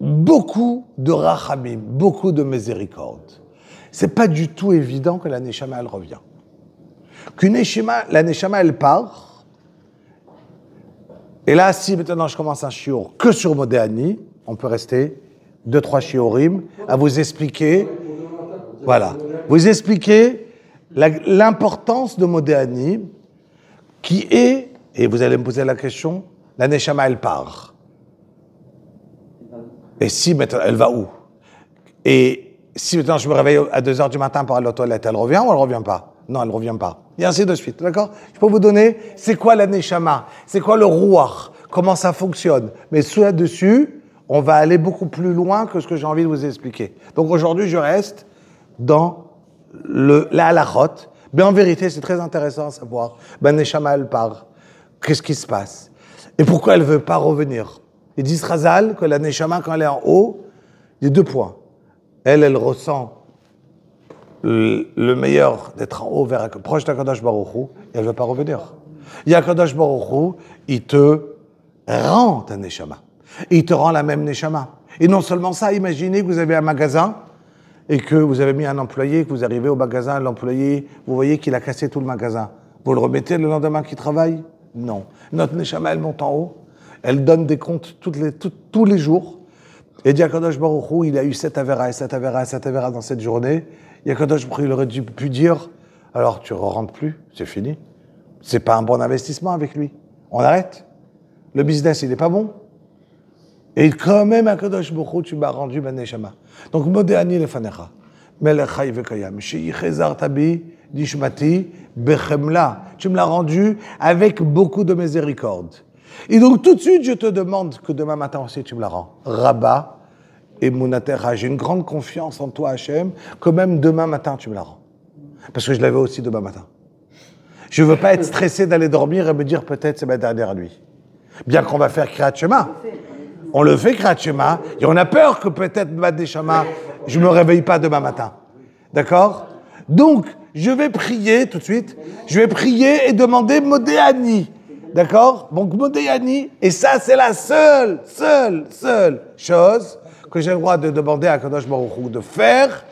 beaucoup de rachamim, beaucoup de miséricorde. C'est pas du tout évident que la neshama elle revient. La neshama elle part. Et là, si maintenant je commence un shiur que sur Modé Ani, on peut rester 2-3 shiurim à vous expliquer. Voilà, vous expliquer l'importance de Modé Ani qui est. Et vous allez me poser la question, la neshama, elle part. Et si maintenant, elle va où? Et si maintenant je me réveille à 2h du matin pour aller aux toilettes, elle revient ou elle ne revient pas? Non, elle ne revient pas. Et ainsi de suite, d'accord? Je peux vous donner, c'est quoi la neshama? C'est quoi le ruach? Comment ça fonctionne? Mais là-dessus, on va aller beaucoup plus loin que ce que j'ai envie de vous expliquer. Donc aujourd'hui, je reste dans la halachot. Mais en vérité, c'est très intéressant à savoir. Ben, neshama, elle part. Qu'est-ce qui se passe? Et pourquoi elle ne veut pas revenir? Ils disent Chazal que la neshama, quand elle est en haut, il y a 2 points. Elle ressent le meilleur d'être en haut, proche d'Akadosh Baruch Hu, et elle ne veut pas revenir. Il y a Akadosh Baruch Hu, il te rend ta neshama. Et il te rend la même neshama. Et non seulement ça, imaginez que vous avez un magasin et que vous avez mis un employé, que vous arrivez au magasin, l'employé, vous voyez qu'il a cassé tout le magasin. Vous le remettez le lendemain qu'il travaille? Non. Notre neshama, elle monte en haut, elle donne des comptes tous les jours, et dit à Kadosh Baruch Hu, il a eu cette avéra, et cette avéra, et cette avéra dans cette journée, et Kadosh Baruch Hu, il aurait pu dire, alors tu ne rentres plus, c'est fini. C'est pas un bon investissement avec lui. On arrête. Le business, il n'est pas bon. Et quand même, à Kadosh Baruch Hu, tu m'as rendu ma neshama. Donc, Modé Ani lefanecha, Melech Chai vekayam, Sheichezar tabi, Nishmati, Bechemla. Tu me l'as rendu avec beaucoup de miséricorde. Et donc, tout de suite, je te demande que demain matin aussi, tu me la rends. Rabat et Munatecha. J'ai une grande confiance en toi, Hachem, que même demain matin, tu me la rends. Parce que je l'avais aussi demain matin. Je ne veux pas être stressé d'aller dormir et me dire peut-être c'est ma dernière nuit. Bien qu'on va faire Kriyat Shema. On le fait Kriyat Shema. Et on a peur que peut-être, Madé Shama, je ne me réveille pas demain matin. D'accord? Donc, je vais prier tout de suite. Je vais prier et demander Modé Ani. D'accord? Donc, Modé Ani. Et ça, c'est la seule chose que j'ai le droit de demander à Kadosh Baruch Hu de faire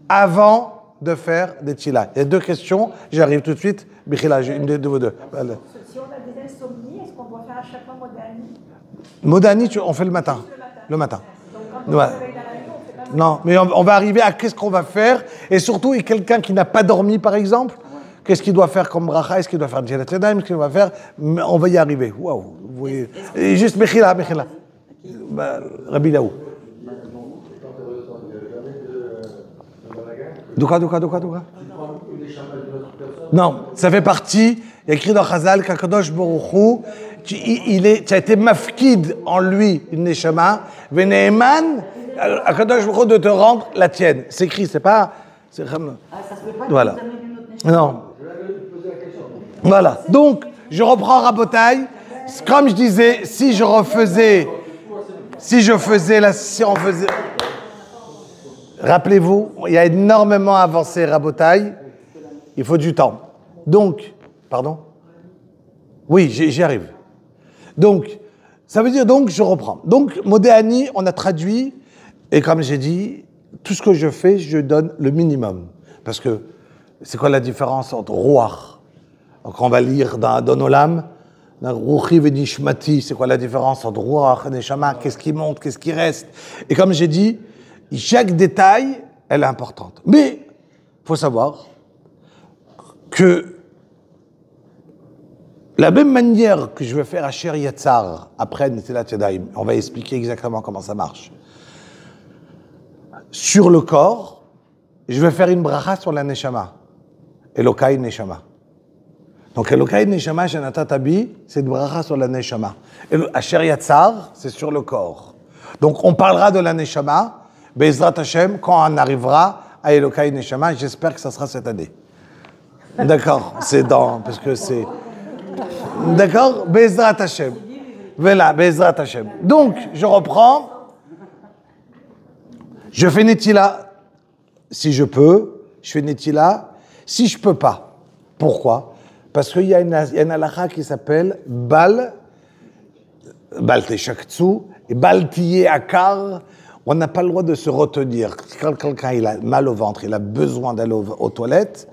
avant de faire des tchilas. Il y a 2 questions. J'arrive tout de suite. Bichila, j'ai une de vous deux. Voilà. Si on a des insomnies, est-ce qu'on doit faire à chaque fois Modé Ani? Modé Ani, on fait le matin. Le matin. Donc, quand on se réveille dans la nuit, on fait pas le Non, mais on va arriver à qu'est-ce qu'on va faire. Et surtout, et quelqu'un qui n'a pas dormi, par exemple, qu'est-ce qu'il doit faire comme bracha? Est-ce qu'il doit faire Djirat Yadayim? Qu'est-ce qu'il va faire? On va y arriver. Waouh. Vous voyez. Et juste Mechila. Rabbi Laou. Douka. Non, ça fait partie. Il y a écrit dans Chazal qu'Akadosh Baruch Hu, tu as été mafkid en lui, une neshama, veneeman, Akadosh Baruch Hu de te rendre la tienne. C'est écrit, c'est pas. Ça se fait pas. Voilà. Non. Voilà. Donc, je reprends Rabotai. Comme je disais, si on faisait. Rappelez-vous, il y a énormément avancé Rabotai. Il faut du temps. Donc, pardon? Oui, j'y arrive. Donc, ça veut dire donc, je reprends. Donc, Modé Ani, on a traduit, et comme j'ai dit, tout ce que je fais, je donne le minimum. Parce que, c'est quoi la différence entre Ruach? Donc, on va lire dans Olam, Ruchi Venishmati, c'est quoi la différence entre Ruach et Neshama? Qu'est-ce qui monte, qu'est-ce qui reste? Et comme j'ai dit, chaque détail, elle est importante. Mais, il faut savoir que la même manière que je vais faire Asher Yatzar après Netilat Yadayim, on va expliquer exactement comment ça marche. Sur le corps, je vais faire une bracha sur la Neshama. Elokai Neshama. Donc Elokai Neshama, Shenatatabi, c'est une bracha sur la Neshama. Et Asher Yatzar, c'est sur le corps. Donc on parlera de la Neshama, Be'ezrat Hashem, quand on arrivera à Elokai Neshama, j'espère que ça sera cette année. D'accord, c'est dans, parce que c'est... D'accord, Be'ezrat Hashem. Voilà, Be'ezrat Hashem. Donc, je reprends. Je fais Netila, si je peux, je fais Netila, si je peux pas. Pourquoi? Parce qu'il y a une halakha qui s'appelle Bal Teshakhtsu et Bal Tiye Akar. On n'a pas le droit de se retenir. Quand quelqu'un il a mal au ventre, il a besoin d'aller aux toilettes,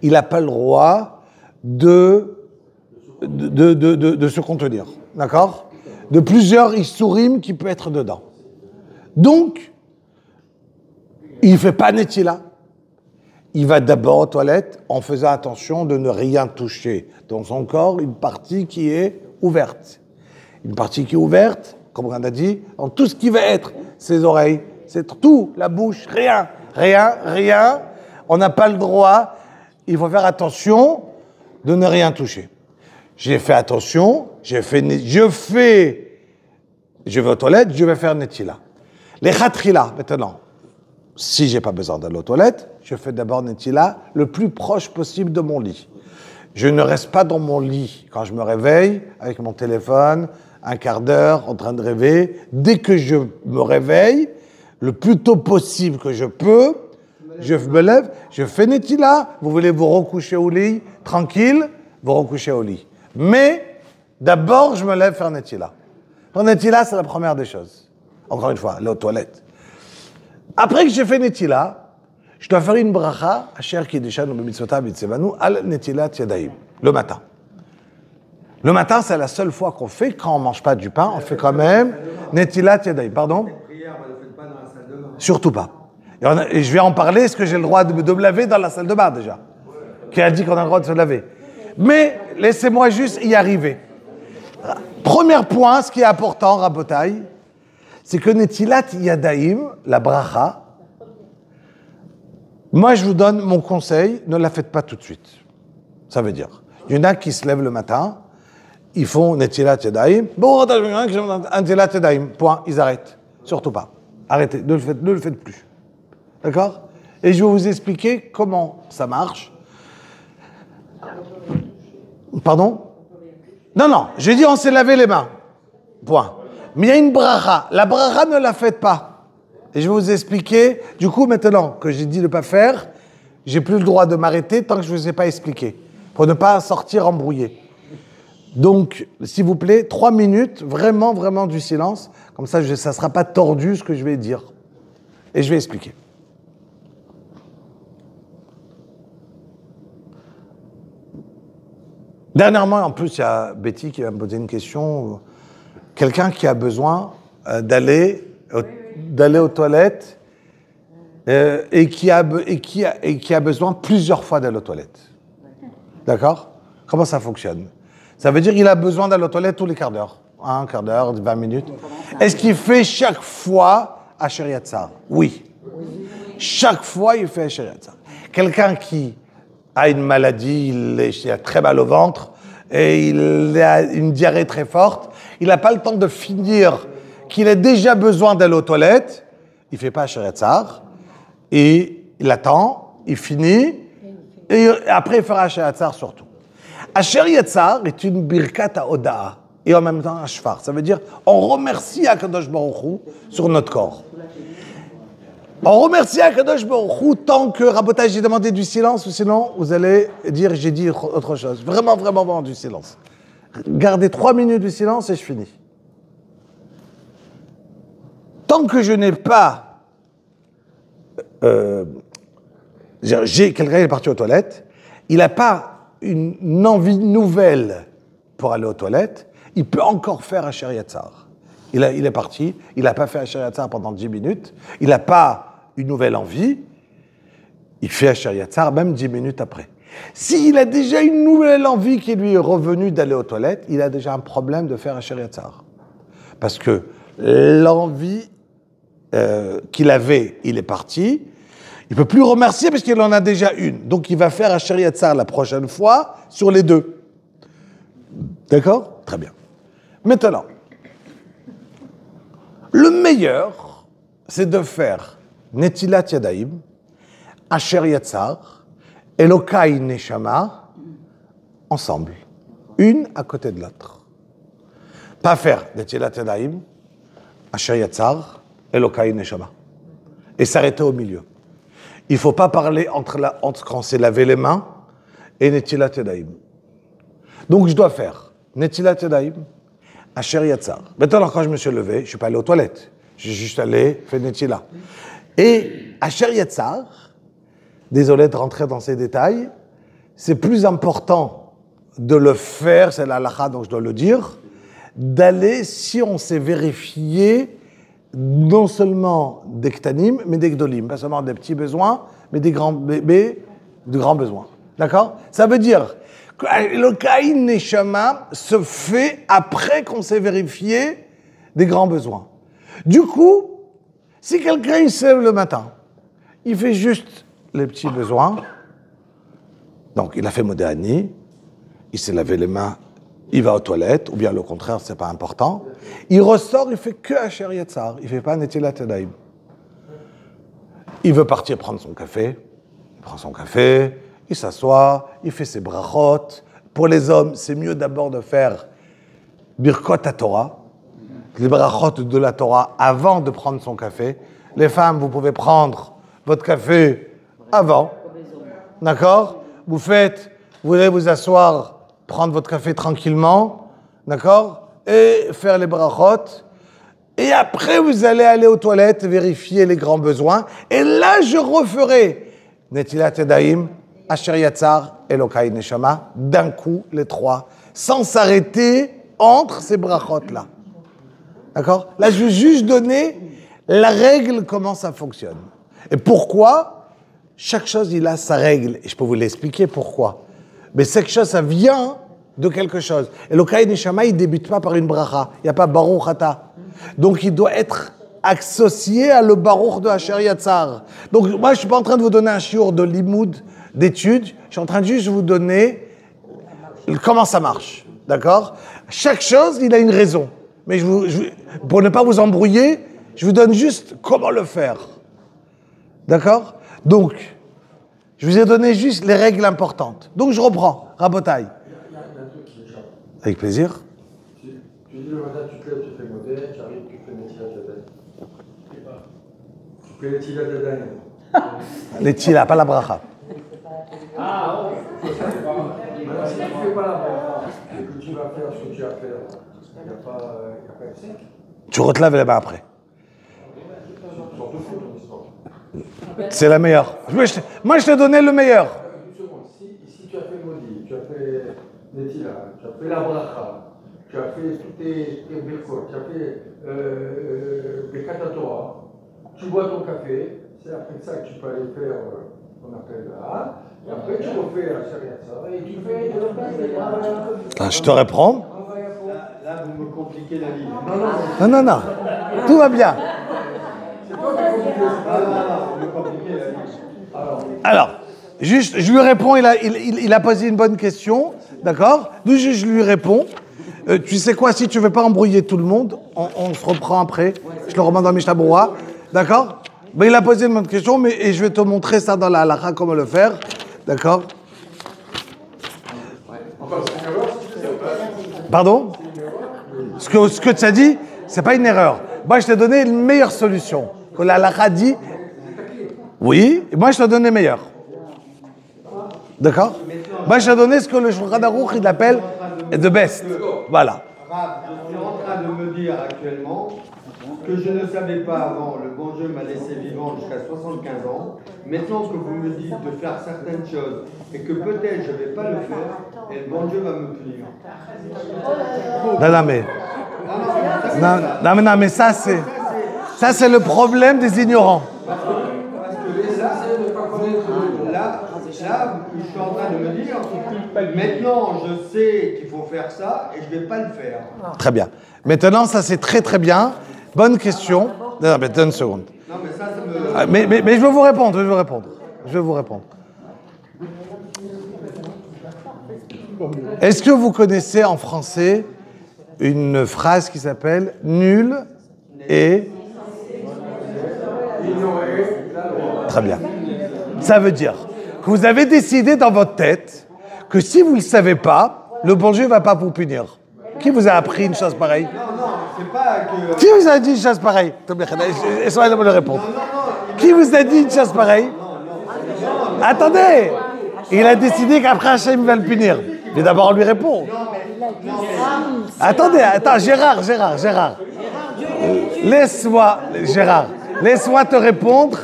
il n'a pas le droit de se contenir. D'accord? De plusieurs issourim qui peut être dedans. Donc, il ne fait pas Netila. Il va d'abord aux toilettes en faisant attention de ne rien toucher dans son corps, une partie qui est ouverte. Une partie qui est ouverte, comme on a dit, en tout ce qui va être ses oreilles, c'est tout, la bouche, rien. On n'a pas le droit, il faut faire attention de ne rien toucher. J'ai fait attention, je vais aux toilettes, je vais faire Netila. Les Khatrila, maintenant. Si j'ai pas besoin d'aller aux toilettes, je fais d'abord Netila le plus proche possible de mon lit. Je ne reste pas dans mon lit quand je me réveille avec mon téléphone, un quart d'heure en train de rêver. Dès que je me réveille, le plus tôt possible que je peux, je me lève, je fais Netila. Vous voulez vous recoucher au lit, tranquille, vous recouchez au lit. Mais d'abord, je me lève faire Netila. Faire Netila, c'est la première des choses. Encore une fois, aller aux toilettes. Après que j'ai fait Netila, je dois faire une bracha, Asher Kiddishanu b'mitzvotav v'tzevanu, al Netilat Yadayim, le matin. Le matin, c'est la seule fois qu'on fait, quand on ne mange pas du pain, on fait quand même Netilat Yadayim. Pardon? Surtout pas. Et je vais en parler, est-ce que j'ai le droit de me laver dans la salle de bain déjà? Qui a dit qu'on a le droit de se laver? Mais laissez-moi juste y arriver. Premier point, ce qui est important, Rabotai, c'est que Netilat Yadayim, la bracha, moi je vous donne mon conseil, ne la faites pas tout de suite. Ça veut dire, il y en a qui se lèvent le matin, ils font Netilat Yadayim, bon, Netilat Yadayim, point, ils arrêtent. Surtout pas. Arrêtez, ne le faites plus. D'accord? Et je vais vous expliquer comment ça marche. Pardon? Non, j'ai dit on s'est lavé les mains. Point. Mais il y a une bracha. La bracha, ne la faites pas. Et je vais vous expliquer. Du coup, maintenant que j'ai dit de ne pas faire, j'ai plus le droit de m'arrêter tant que je ne vous ai pas expliqué. Pour ne pas sortir embrouillé. Donc, s'il vous plaît, 3 minutes, vraiment, vraiment du silence. Comme ça, ça ne sera pas tordu ce que je vais dire. Et je vais expliquer. Dernièrement, en plus, il y a Betty qui va me poser une question. Quelqu'un qui a besoin d'aller aux toilettes et qui a besoin plusieurs fois d'aller aux toilettes. D'accord? Comment ça fonctionne? Ça veut dire qu'il a besoin d'aller aux toilettes tous les quarts d'heure. Un quart d'heure, 20 minutes. Est-ce qu'il fait chaque fois Asher Yatzar? Oui. Chaque fois, il fait Asher Yatzar. Quelqu'un qui a une maladie, il a très mal au ventre et il a une diarrhée très forte, il n'a pas le temps de finir, qu'il a déjà besoin d'aller aux toilettes, il ne fait pas Asher Yatzar, et il attend, il finit, et après il fera Asher Yatzar surtout. Asher Yatzar est une birkat ha'oda'a, et en même temps un shfar. Ça veut dire, on remercie Akadosh Baruch Hu sur notre corps. On remercie Akadosh Baruch Hu tant que, Rabotai, j'ai demandé du silence, ou sinon vous allez dire, j'ai dit autre chose. Vraiment, vraiment, vraiment du silence. Gardez 3 minutes de silence et je finis. Tant que je n'ai pas... quelqu'un est parti aux toilettes, il n'a pas une envie nouvelle pour aller aux toilettes, il peut encore faire Asher Yatzar. Il est parti, il n'a pas fait Asher Yatzar pendant 10 minutes, il n'a pas une nouvelle envie, il fait Asher Yatzar même 10 minutes après. S'il a déjà une nouvelle envie qui lui est revenue d'aller aux toilettes, il a déjà un problème de faire Asher Yatzar. Parce que l'envie qu'il avait, il est parti, il ne peut plus remercier parce qu'il en a déjà une. Donc il va faire Asher Yatzar la prochaine fois sur les deux. D'accord? Très bien. Maintenant, le meilleur, c'est de faire Netilat Yadayim, Asher Yatzar, Elokai Neshama, ensemble, une à côté de l'autre. Pas faire Netilat Yadayim, Asher Yatzar, Elokai Neshama. Et s'arrêter au milieu. Il ne faut pas parler entre quand c'est laver les mains et Netilat Yadayim. Donc je dois faire Netilat Yadayim, Asher Yatzar. Maintenant, quand je me suis levé, je ne suis pas allé aux toilettes. Je suis juste allé faire Netila. Et Asher Yatzar, désolé de rentrer dans ces détails, c'est plus important de le faire, c'est la halakha, donc je dois le dire, d'aller, si on s'est vérifié, non seulement des ktanim, mais des gdolim, pas seulement des petits besoins, mais des grands bébés, de grands besoins. D'accord? Ça veut dire que le Kaïn Neshama se fait après qu'on s'est vérifié des grands besoins. Du coup, si quelqu'un il se lève le matin, il fait juste les petits besoins, donc il a fait Modéani, il s'est lavé les mains, il va aux toilettes, ou bien le contraire, c'est pas important. Il ressort, il fait que Asher Yatzar, il fait pas Netilat Yadayim. Il veut partir prendre son café, il prend son café, il s'assoit, il fait ses brachot. Pour les hommes, c'est mieux d'abord de faire Birkot Torah, les brachot de la Torah, avant de prendre son café. Les femmes, vous pouvez prendre votre café avant, d'accord? Vous voulez vous asseoir, prendre votre café tranquillement, d'accord? Et faire les brachot. Et après, vous allez aller aux toilettes, vérifier les grands besoins. Et là, je referai Netilat Yadayim, Asher Yatzar, Elokai Neshama, d'un coup, les trois, sans s'arrêter entre ces brachot-là. D'accord? Là, je veux juste donner la règle, comment ça fonctionne. Et pourquoi? Chaque chose, il a sa règle. Et je peux vous l'expliquer pourquoi. Mais chaque chose, ça vient de quelque chose. Et Elokai Neshama, il ne débute pas par une bracha. Il n'y a pas Baruch Ata. Donc, il doit être associé à le Baruch de Asher Yatzar. Donc, moi, je ne suis pas en train de vous donner un shiur de limoud, d'études. Je suis en train de juste vous donner comment ça marche. D'accord? Chaque chose, il a une raison. Mais pour ne pas vous embrouiller, je vous donne juste comment le faire. D'accord? Donc, je vous ai donné juste les règles importantes. Donc, je reprends. Rabotai. Avec plaisir. Tu dis le matin, tu te lèves, tu fais modèle, tu arrives, tu fais Netilat Yadayim. Tu fais Netilat Yadayim. Netila, pas la bracha. Ah, oh. Alors, si tu ne fais pas la bracha, et que tu vas faire ce que tu as à faire, il n'y a pas de sec. Tu retelaves les mains après. Surtout fou ton histoire. C'est la meilleure. Moi, je t'ai donné le meilleur. Une seconde, si tu as fait Modi, tu as fait Netila, tu as fait la bracha, tu as fait toutes tes birkot, tu as fait Birkat Torah, tu bois ton café, c'est après ça que tu peux aller faire qu'on appelle là, et après tu refais la Asher Yatzar et tu fais de la Je te réponds. Là, vous me compliquez la vie. Non. Tout va bien. Vous me compliquez la vie. Alors, juste, je lui réponds, il a posé une bonne question, d'accord? Donc, je lui réponds. Tu sais quoi, si tu ne veux pas embrouiller tout le monde, on se reprend après. Je le remets dans Mishnah Berurah, d'accord? Ben, il a posé une bonne question, et je vais te montrer ça dans la halakha, comment le faire, d'accord? Pardon? Ce que tu as dit, c'est pas une erreur. Moi, je t'ai donné une meilleure solution. Que la halakha dit, oui, et moi, je t'ai donné meilleur. D'accord? Moi, je t'ai donné ce que le Shulchan Aruch, il appelle the best. Voilà. Rav, je suis en train de me dire actuellement que je ne savais pas avant, le bon Dieu m'a laissé vivant jusqu'à 75 ans, Maintenant que vous me dites de faire certaines choses et que peut-être je ne vais pas le faire, et le bon Dieu va me punir. Non, mais ça c'est le problème des ignorants. Parce que là, je suis en train de me dire, maintenant je sais qu'il faut faire ça et je ne vais pas le faire. Très bien. Maintenant, ça c'est très très bien. Bonne question. Non, mais donne une seconde. Non, mais ça me... Mais je vais vous répondre, Je vais vous répondre. Est-ce que vous connaissez en français une phrase qui s'appelle « nul et... » Très bien. Ça veut dire que vous avez décidé dans votre tête que si vous ne le savez pas, le bon Dieu ne va pas vous punir. Qui vous a appris une chose pareille? Non, c'est pas que... Qui vous a dit une chose pareille? Essayez de me le répondre. Qui vous a dit une chose pareille? Attendez! Il a décidé qu'après Hachem va le punir. Mais d'abord on lui répond. Attendez, Gérard. Laisse-moi te répondre.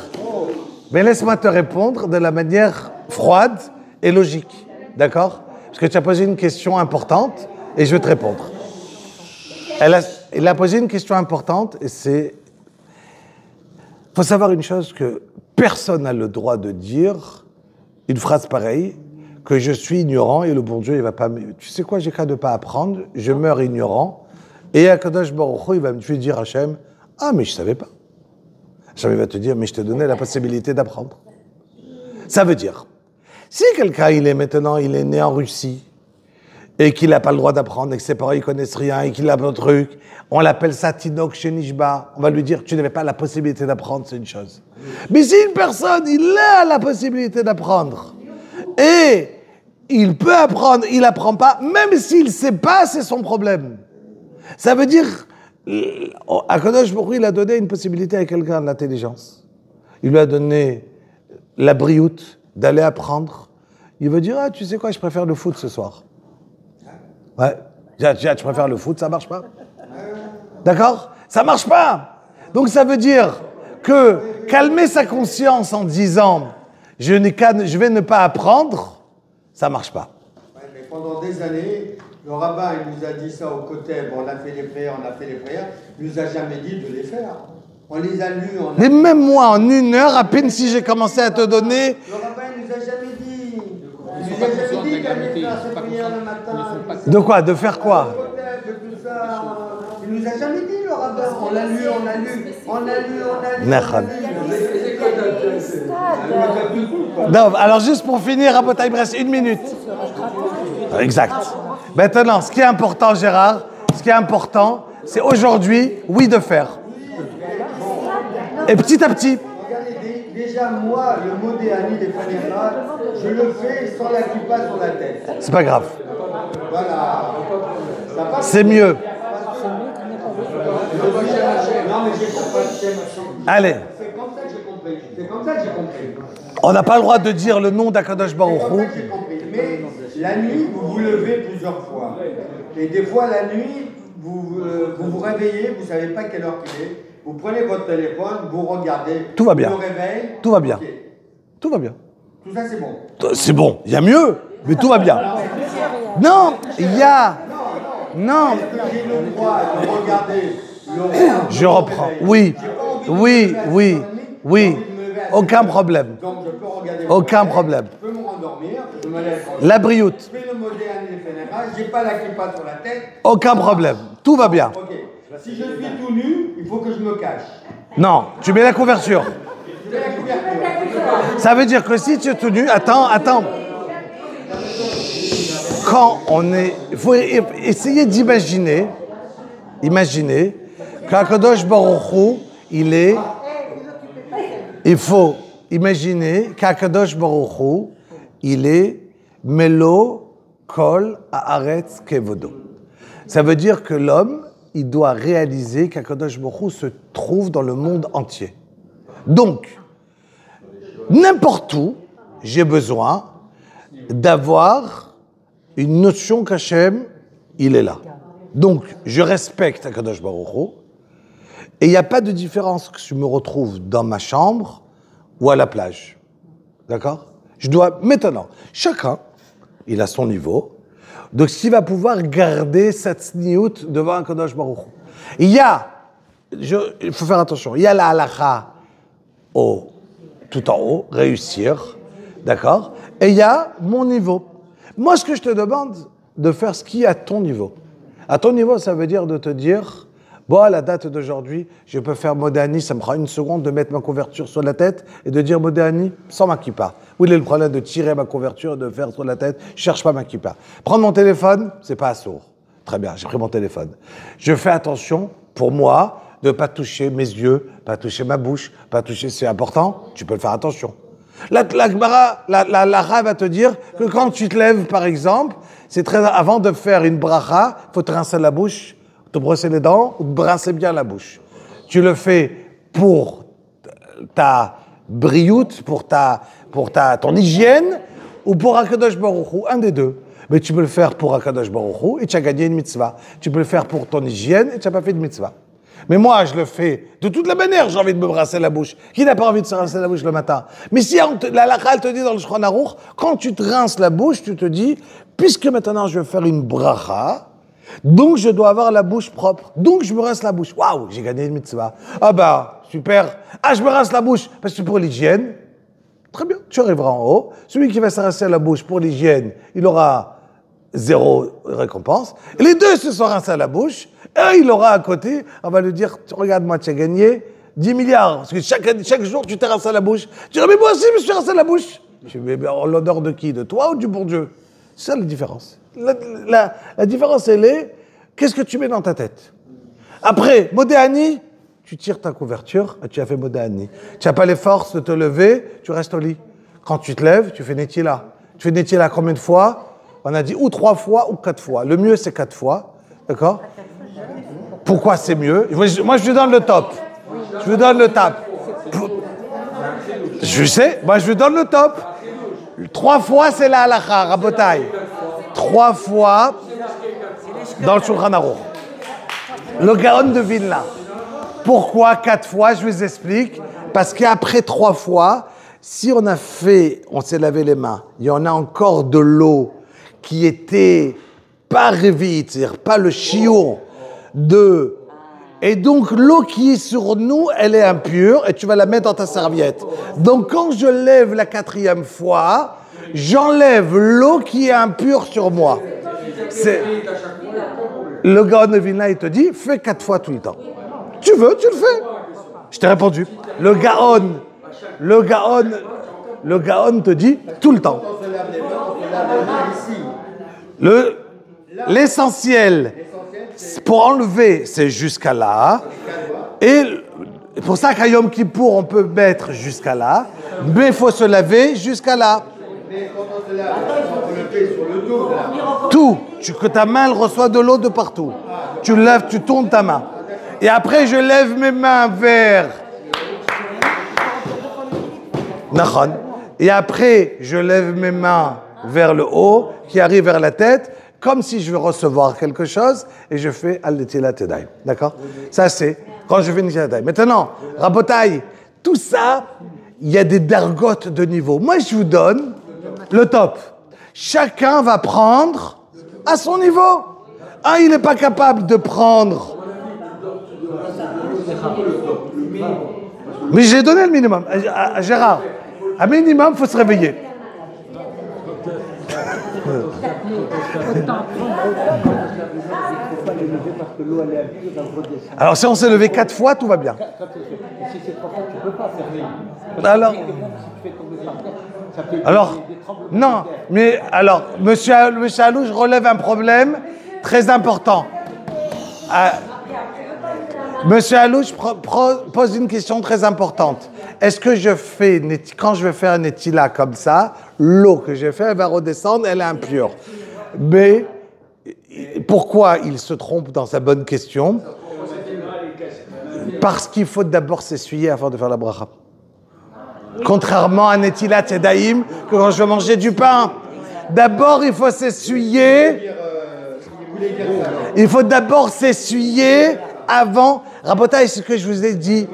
Mais laisse-moi te répondre de la manière froide et logique. D'accord? Parce que tu as posé une question importante et je vais te répondre. Elle a posé une question importante et c'est... Il faut savoir une chose, que personne n'a le droit de dire une phrase pareille, que je suis ignorant et le bon Dieu, il va pas me... Tu sais quoi, j'ai qu'à ne pas apprendre, je meurs ignorant, et Akadosh Baruch Hu, il va me dire Hachem, ah mais je savais pas. Hachem va te dire, mais je t'ai donné la possibilité d'apprendre. Ça veut dire, si quelqu'un, il est né en Russie, et qu'il n'a pas le droit d'apprendre, et que ses parents ne connaissent rien, et qu'il a un truc, on l'appelle ça Tinok Shenishba, on va lui dire, tu n'avais pas la possibilité d'apprendre, c'est une chose. Mais si une personne, il a la possibilité d'apprendre, et il peut apprendre, il n'apprend pas, même s'il ne sait pas, c'est son problème. Ça veut dire, Akadosh Baruch Hu, il a donné une possibilité à quelqu'un de l'intelligence. Il lui a donné la brioute d'aller apprendre. Il veut dire, ah, tu sais quoi, je préfère le foot ce soir. Ouais, tu préfères le foot, ça marche pas. D'accord? Ça marche pas. Donc ça veut dire que calmer sa conscience en disant je vais ne pas apprendre, ça marche pas. Ouais, mais pendant des années, le rabbin il nous a dit ça au côté, bon, on a fait les prières, il nous a jamais dit de les faire. On les a lus. Mais même moi, en 1 heure, à peine si j'ai commencé à te donner... Le rabbin il nous a jamais dit. Il nous a jamais dit d'aller faire ces prières le matin. De quoi? De faire quoi? Il nous a jamais dit, le rabbin. On l'a lu. Non, alors juste pour finir, Rabotai, il me reste 1 minute. Exact. Maintenant, ce qui est important, Gérard, c'est aujourd'hui, oui, de faire. Et petit à petit. Regardez, déjà, moi, le mot des Ani des Fanera, je le fais sans la kippa sur la tête. C'est pas grave. Voilà. C'est mieux. Non, mais j'ai compris. Allez. C'est comme ça que j'ai compris. On n'a pas le droit de dire le nom d'Akadosh Baruch Hu. J'ai compris. Mais la nuit, vous vous levez plusieurs fois. Et des fois, la nuit, vous vous réveillez, vous ne savez pas quelle heure il est. Vous prenez votre téléphone, vous regardez. Tout va bien. Vous réveillez. Tout va bien. Okay. Tout va bien. Tout ça, c'est bon. C'est bon. Il y a mieux, mais tout va bien. Non, il y a... Non. Est-ce que j'ai le droit de regarder Je reprends. Oui. Aucun problème. Donc je peux regarder. Aucun problème. Je peux me rendormir, je me lève. La brioute. Je fais le moderne et les fénéras, j'ai pas la kippa sur la tête. Aucun problème. Tout va bien. Ok. Si je suis tout nu, il faut que je me cache. Non, tu mets la couverture. Je mets la couverture. Ça veut dire que si tu es tout nu, attends. Quand on est... Il faut essayer d'imaginer qu'Akadosh Baruch Hu, il faut imaginer qu'Akadosh Baruch Hu, il est Melo Kol Haaretz Kevodo. Ça veut dire que l'homme, il doit réaliser qu'Akadosh Baruch Hu se trouve dans le monde entier. Donc, n'importe où, j'ai besoin d'avoir une notion qu'Hachem, il est là. Donc, je respecte Akadosh Baruch Hu, et il n'y a pas de différence que je me retrouve dans ma chambre ou à la plage. D'accord? Je dois, maintenant, chacun, il a son niveau, donc s'il va pouvoir garder cette sniout devant un Kadosh Baruch Hu. Il faut faire attention, il y a la halakha tout en haut, réussir, d'accord? Et il y a mon niveau. Moi, ce que je te demande, de faire ce qui est à ton niveau. À ton niveau, ça veut dire de te dire, bon, à la date d'aujourd'hui, je peux faire Modéani, ça me prend une seconde de mettre ma couverture sur la tête et de dire Modéani sans ma kippa. Où il est le problème de tirer ma couverture et de faire sur la tête? Je cherche pas ma kippa. Prendre mon téléphone, c'est pas assourd. Très bien, j'ai pris mon téléphone. Je fais attention, pour moi, de ne pas toucher mes yeux, pas toucher ma bouche, pas toucher, c'est important, tu peux le faire attention. La Gemara va te dire que quand tu te lèves, par exemple, c'est très, avant de faire une bracha, il faut te rincer la bouche, te brosser les dents, ou te brasser bien la bouche. Tu le fais pour ta brioute, pour ton hygiène, ou pour Akadosh Baruch Hu, un des deux. Mais tu peux le faire pour Akadosh Baruch Hu, et tu as gagné une mitzvah. Tu peux le faire pour ton hygiène, et tu n'as pas fait de mitzvah. Mais moi, je le fais de toute la manière, j'ai envie de me brasser la bouche. Qui n'a pas envie de se rincer la bouche le matin? Mais si la halakha, elle te dit dans le Shulchan Aruch, quand tu te rinces la bouche, tu te dis, puisque maintenant je vais faire une bracha, donc je dois avoir la bouche propre. Donc je me rince la bouche. Waouh, j'ai gagné une mitzvah. Ah bah, super. Ah, je me rince la bouche parce que c'est pour l'hygiène. Très bien, tu arriveras en haut. Celui qui va se rincer la bouche pour l'hygiène, il aura 0 récompense. Et les deux se sont rincés à la bouche. Et il aura à côté, on va lui dire, regarde-moi, tu as gagné 10 milliards. Parce que chaque jour, tu t'es rincé la bouche. Tu dis, mais moi aussi, je me suis rincé la bouche. Je dis, mais l'odeur de qui? De toi ou du bon Dieu? C'est ça la différence. La différence, elle est, qu'est-ce que tu mets dans ta tête? Après, Modéani, tu tires ta couverture et tu as fait Modéani. Tu n'as pas les forces de te lever, tu restes au lit. Quand tu te lèves, tu fais Netila. Tu fais Netila combien de fois? On a dit ou 3 fois ou 4 fois. Le mieux, c'est 4 fois. D'accord? Pourquoi c'est mieux? Moi, je vous donne le top. Je vous donne le top. Je sais, moi, je vous donne le top. 3 fois, c'est la halakha, rabotai. 3 fois dans le Shulchan Aruch. Le Gaon de Vilna. Pourquoi 4 fois? Je vous explique. Parce qu'après 3 fois, si on s'est lavé les mains, il y en a encore de l'eau qui était pas révite, c'est-à-dire pas le chiot de... Et donc, l'eau qui est sur nous, elle est impure et tu vas la mettre dans ta serviette. Donc, quand je lève la 4e fois, j'enlève l'eau qui est impure sur moi. Le Gaon de Vilna, il te dit, fais 4 fois tout le temps. Tu veux, tu le fais. Je t'ai répondu. Le Gaon te dit, tout le temps. L'essentiel, pour enlever, c'est jusqu'à là. Et pour ça qu'à Yom Kippour, on peut mettre jusqu'à là. Mais il faut se laver jusqu'à là. Mais quand on se lave, on le fait sur le dos, là. Tout. Que ta main, elle reçoit de l'eau de partout. Tu lèves, tu tournes ta main. Et après, je lève mes mains vers... Nachon. Et après, je lève mes mains vers le haut, qui arrive vers la tête, comme si je veux recevoir quelque chose, et je fais Al-Netilat Yadayim. D'accord? Ça, c'est quand je fais Netilat Yadayim. Maintenant, Rabotai, tout ça, il y a des dargotes de niveau. Moi, je vous donne le top. Chacun va prendre à son niveau. Un, il n'est pas capable de prendre. Mais j'ai donné le minimum. À Gérard, un minimum, il faut se réveiller. Alors, si on s'est levé 4 fois, tout va bien. Alors, non, mais alors, monsieur Alou, je relève un problème très important. Monsieur Alou, je pose une question très importante. Est-ce que quand je vais faire un Netila comme ça, l'eau que j'ai fait, elle va redescendre, elle est impure. Mais pourquoi il se trompe dans sa bonne question? Parce qu'il faut d'abord s'essuyer avant de faire la bracha. Contrairement à Netilat Yadayim, que quand je vais manger du pain, d'abord il faut s'essuyer. Il faut d'abord s'essuyer avant. Rabotai, ce que je vous ai dit,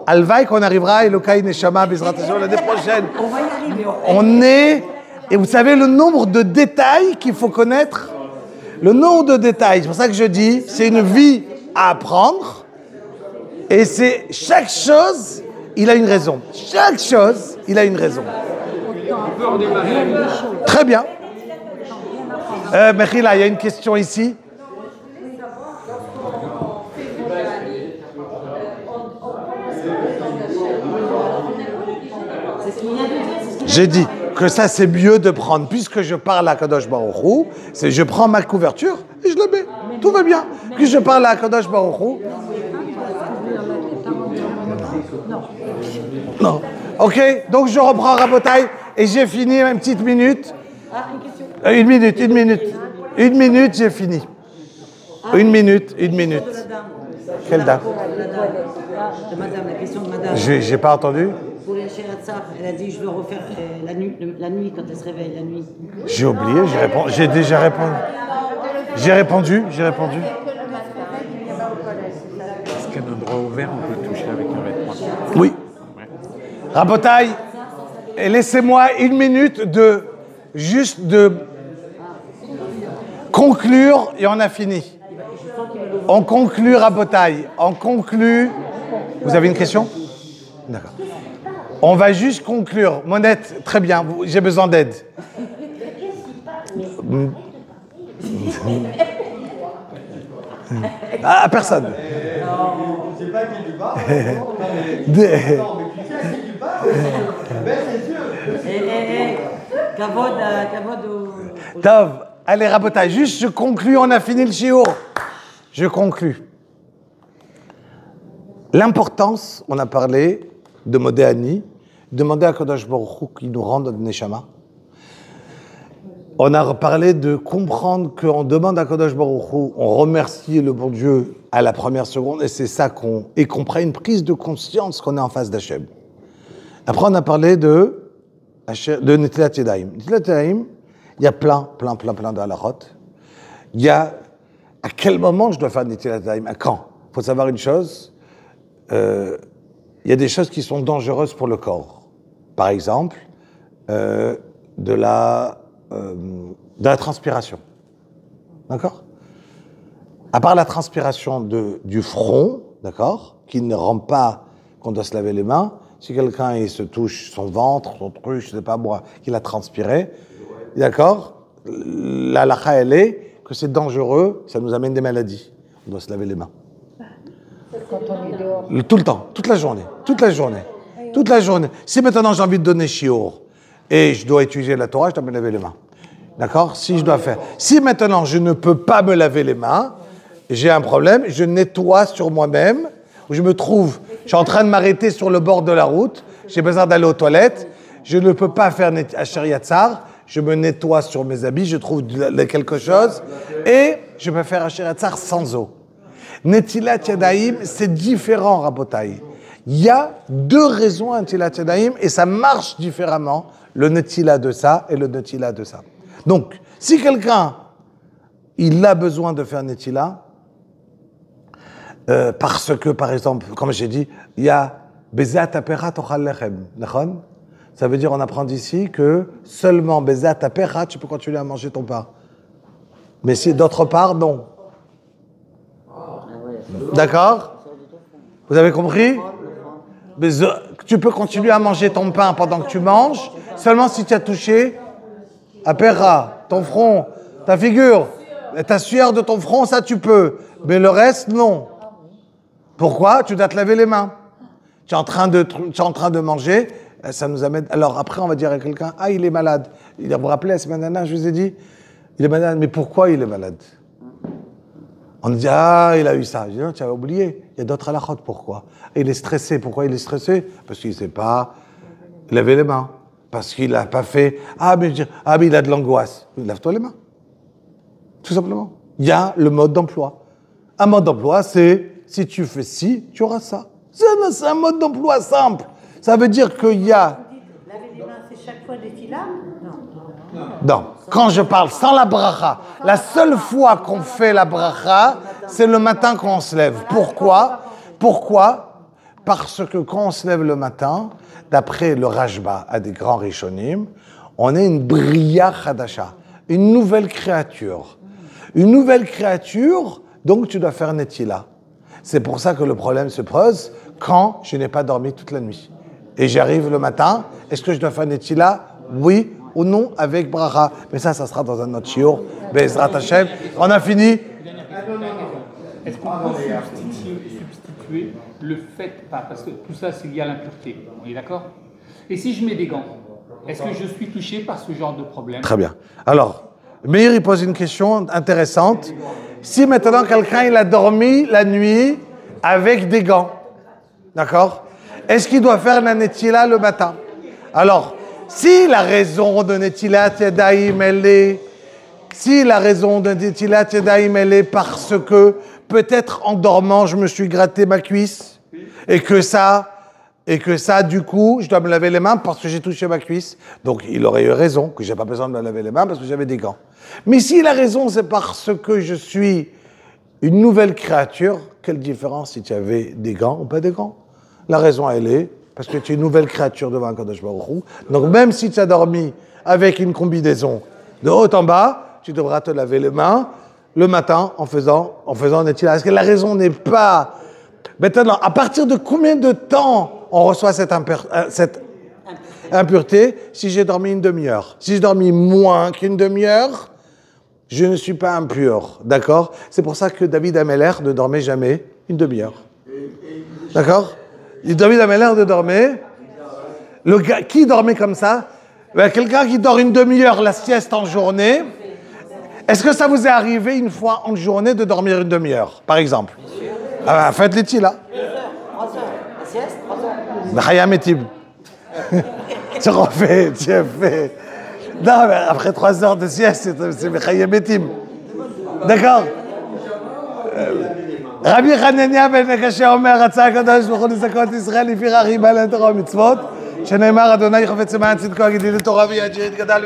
Alvaï qu'on arrivera à Elokai Neshama Bezrat Hashem l'année prochaine. On va y arriver. On est... Et vous savez le nombre de détails qu'il faut connaître? Le nombre de détails, c'est pour ça que je dis, c'est une vie à apprendre. Et c'est chaque chose, il a une raison. Chaque chose, il a une raison. Très bien. Mechila, il y a une question ici. J'ai dit que ça c'est mieux de prendre, puisque je parle à Kadosh Baruch Hu, c'est je prends ma couverture et je le mets. Tout va bien. Puis je parle à Kadosh Baruch Hu. Non. Ok, donc je reprends Rabotai et j'ai fini une petite minute. Une minute, j'ai fini. Une minute. Quelle dame? Madame, la question de madame. J'ai pas entendu. Pour les Shiratzar, elle a dit je dois refaire la nuit quand elle se réveille, la nuit. J'ai oublié, j'ai déjà répondu. J'ai répondu. Est-ce qu'à un endroit ouvert, on peut toucher avec un vêtement? Oui. Rabotai, laissez-moi une minute de conclure et on a fini. On conclut Rabotai. On conclut. Vous avez une question? D'accord. On va juste conclure. Monette, très bien, j'ai besoin d'aide. Ah, personne. Je sais pas qui tu parles. Kavod au... Tov, allez, Rabotai, juste je conclue, on a fini le shiur. Je conclue. L'importance, on a parlé de Modéani, demander à Kadosh Baruch Hu qu'il nous rende notre Neshama. On a parlé de comprendre qu'on demande à Kadosh Baruch Hu, on remercie le bon Dieu à la première seconde, et c'est ça qu'on prend une prise de conscience qu'on est en face d'Hachem. Après, on a parlé de Netilat Yadayim. Netilat Yadayim, il y a plein de halachot. Il y a à quel moment je dois faire Netilat Yadayim, à quand? Il faut savoir une chose, il y a des choses qui sont dangereuses pour le corps. Par exemple, de la transpiration. D'accord? À part la transpiration du front, d'accord, qui ne rend pas qu'on doit se laver les mains, si quelqu'un il se touche son ventre, son truc, je ne sais pas moi, qu'il a transpiré, d'accord, la halakha elle est que c'est dangereux, ça nous amène des maladies. On doit se laver les mains. Quand on est dehors. Tout le temps, toute la journée. Si maintenant j'ai envie de donner shiur et je dois étudier la Torah, je dois me laver les mains. D'accord? Si je dois faire. Si maintenant je ne peux pas me laver les mains, j'ai un problème, je nettoie sur moi-même, où je me trouve, je suis en train de m'arrêter sur le bord de la route, j'ai besoin d'aller aux toilettes, je ne peux pas faire Asher Yatzar, je me nettoie sur mes habits, je trouve quelque chose, et je peux faire Asher Yatzar sans eau. Netilat Yadayim, c'est différent, Rabotai. Il y a deux raisons à Netilat Yadayim, et ça marche différemment, le Netila de ça et le Netila de ça. Donc, si quelqu'un, il a besoin de faire Netila, parce que, par exemple, comme j'ai dit, il y a Bezat Aperat Ochal Lechem. Ça veut dire, on apprend d'ici que seulement Bezat Aperat, tu peux continuer à manger ton pain. Mais si d'autre part, non. D'accord? Vous avez compris? Tu peux continuer à manger ton pain pendant que tu manges, seulement si tu as touché Apera, ton front, ta figure, ta sueur de ton front, ça tu peux. Mais le reste, non. Pourquoi? Tu dois te laver les mains. Tu es en train de manger, ça nous amène... Alors après, on va dire à quelqu'un, ah, il est malade. Vous vous rappelez, la semaine dernière, je vous ai dit, il est malade. Mais pourquoi il est malade? On dit, ah, il a eu ça. Je dis, non, tu avais oublié. Il y a d'autres halachot, pourquoi? Et il est stressé. Pourquoi il est stressé? Parce qu'il ne sait pas laver les mains. Parce qu'il n'a pas fait, mais il a de l'angoisse. Lave-toi les mains. Tout simplement. Il y a le mode d'emploi. Un mode d'emploi, c'est, si tu fais ci, tu auras ça. C'est un mode d'emploi simple. Ça veut dire qu'il y a... Laver les mains, c'est chaque fois des filames? Non. Quand je parle sans la bracha, la seule fois qu'on fait la bracha, c'est le matin quand on se lève. Pourquoi? parce que quand on se lève le matin, d'après le Rashba à des grands Rishonim, on est une Bria Chadasha, une nouvelle créature. Une nouvelle créature, donc tu dois faire Netila. C'est pour ça que le problème se pose quand je n'ai pas dormi toute la nuit. Et j'arrive le matin, est-ce que je dois faire Netila? Oui ou non avec Bracha. Mais ça sera dans un autre shiur. Be'ezrat Hashem. On a fini. Est-ce qu'on peut substituer le fait, parce que tout ça c'est lié à l'impureté, on est d'accord? Et si je mets des gants, est-ce que je suis touché par ce genre de problème? Très bien. Alors, Meir il pose une question intéressante. Si maintenant quelqu'un il a dormi la nuit avec des gants, d'accord? Est-ce qu'il doit faire la netila le matin? Alors, si la raison de netilat yadayim elle est, parce que peut-être en dormant je me suis gratté ma cuisse et que ça du coup je dois me laver les mains parce que j'ai touché ma cuisse, donc il aurait eu raison que j'ai pas besoin de me laver les mains parce que j'avais des gants. Mais si la raison c'est parce que je suis une nouvelle créature, quelle différence si tu avais des gants ou pas des gants? La raison elle est parce que tu es une nouvelle créature devant Kadosh Baruch Hu. Donc même si tu as dormi avec une combinaison de haut en bas, tu devras te laver les mains le matin en faisant netila. Est-ce que la raison n'est pas... Maintenant, à partir de combien de temps on reçoit cette impureté? Si j'ai dormi une demi-heure. Si j'ai dormi moins qu'une demi-heure, je ne suis pas impur. D'accord? C'est pour ça que David Ameller ne dormait jamais une demi-heure. D'accord? David Ameller ne dormait... Le gars, qui dormait comme ça? Ben, quelqu'un qui dort une demi-heure la sieste en journée. Est-ce que ça vous est arrivé une fois en journée de dormir une demi-heure, par exemple? Ah, faites les là. 3 heures. Tu refais, tu as fait. Non, mais après 3 heures de sieste, c'est Mechayametim. D'accord? Rabbi Hanania ben Nakashi Omer, רצה הקדוש ברוך הוא לזכות ישראל לפי ריבה לתורה ומצוות, שנאמר אדוני חפץ למען צדקו הגדיל לתורה ויג'יר יתגדל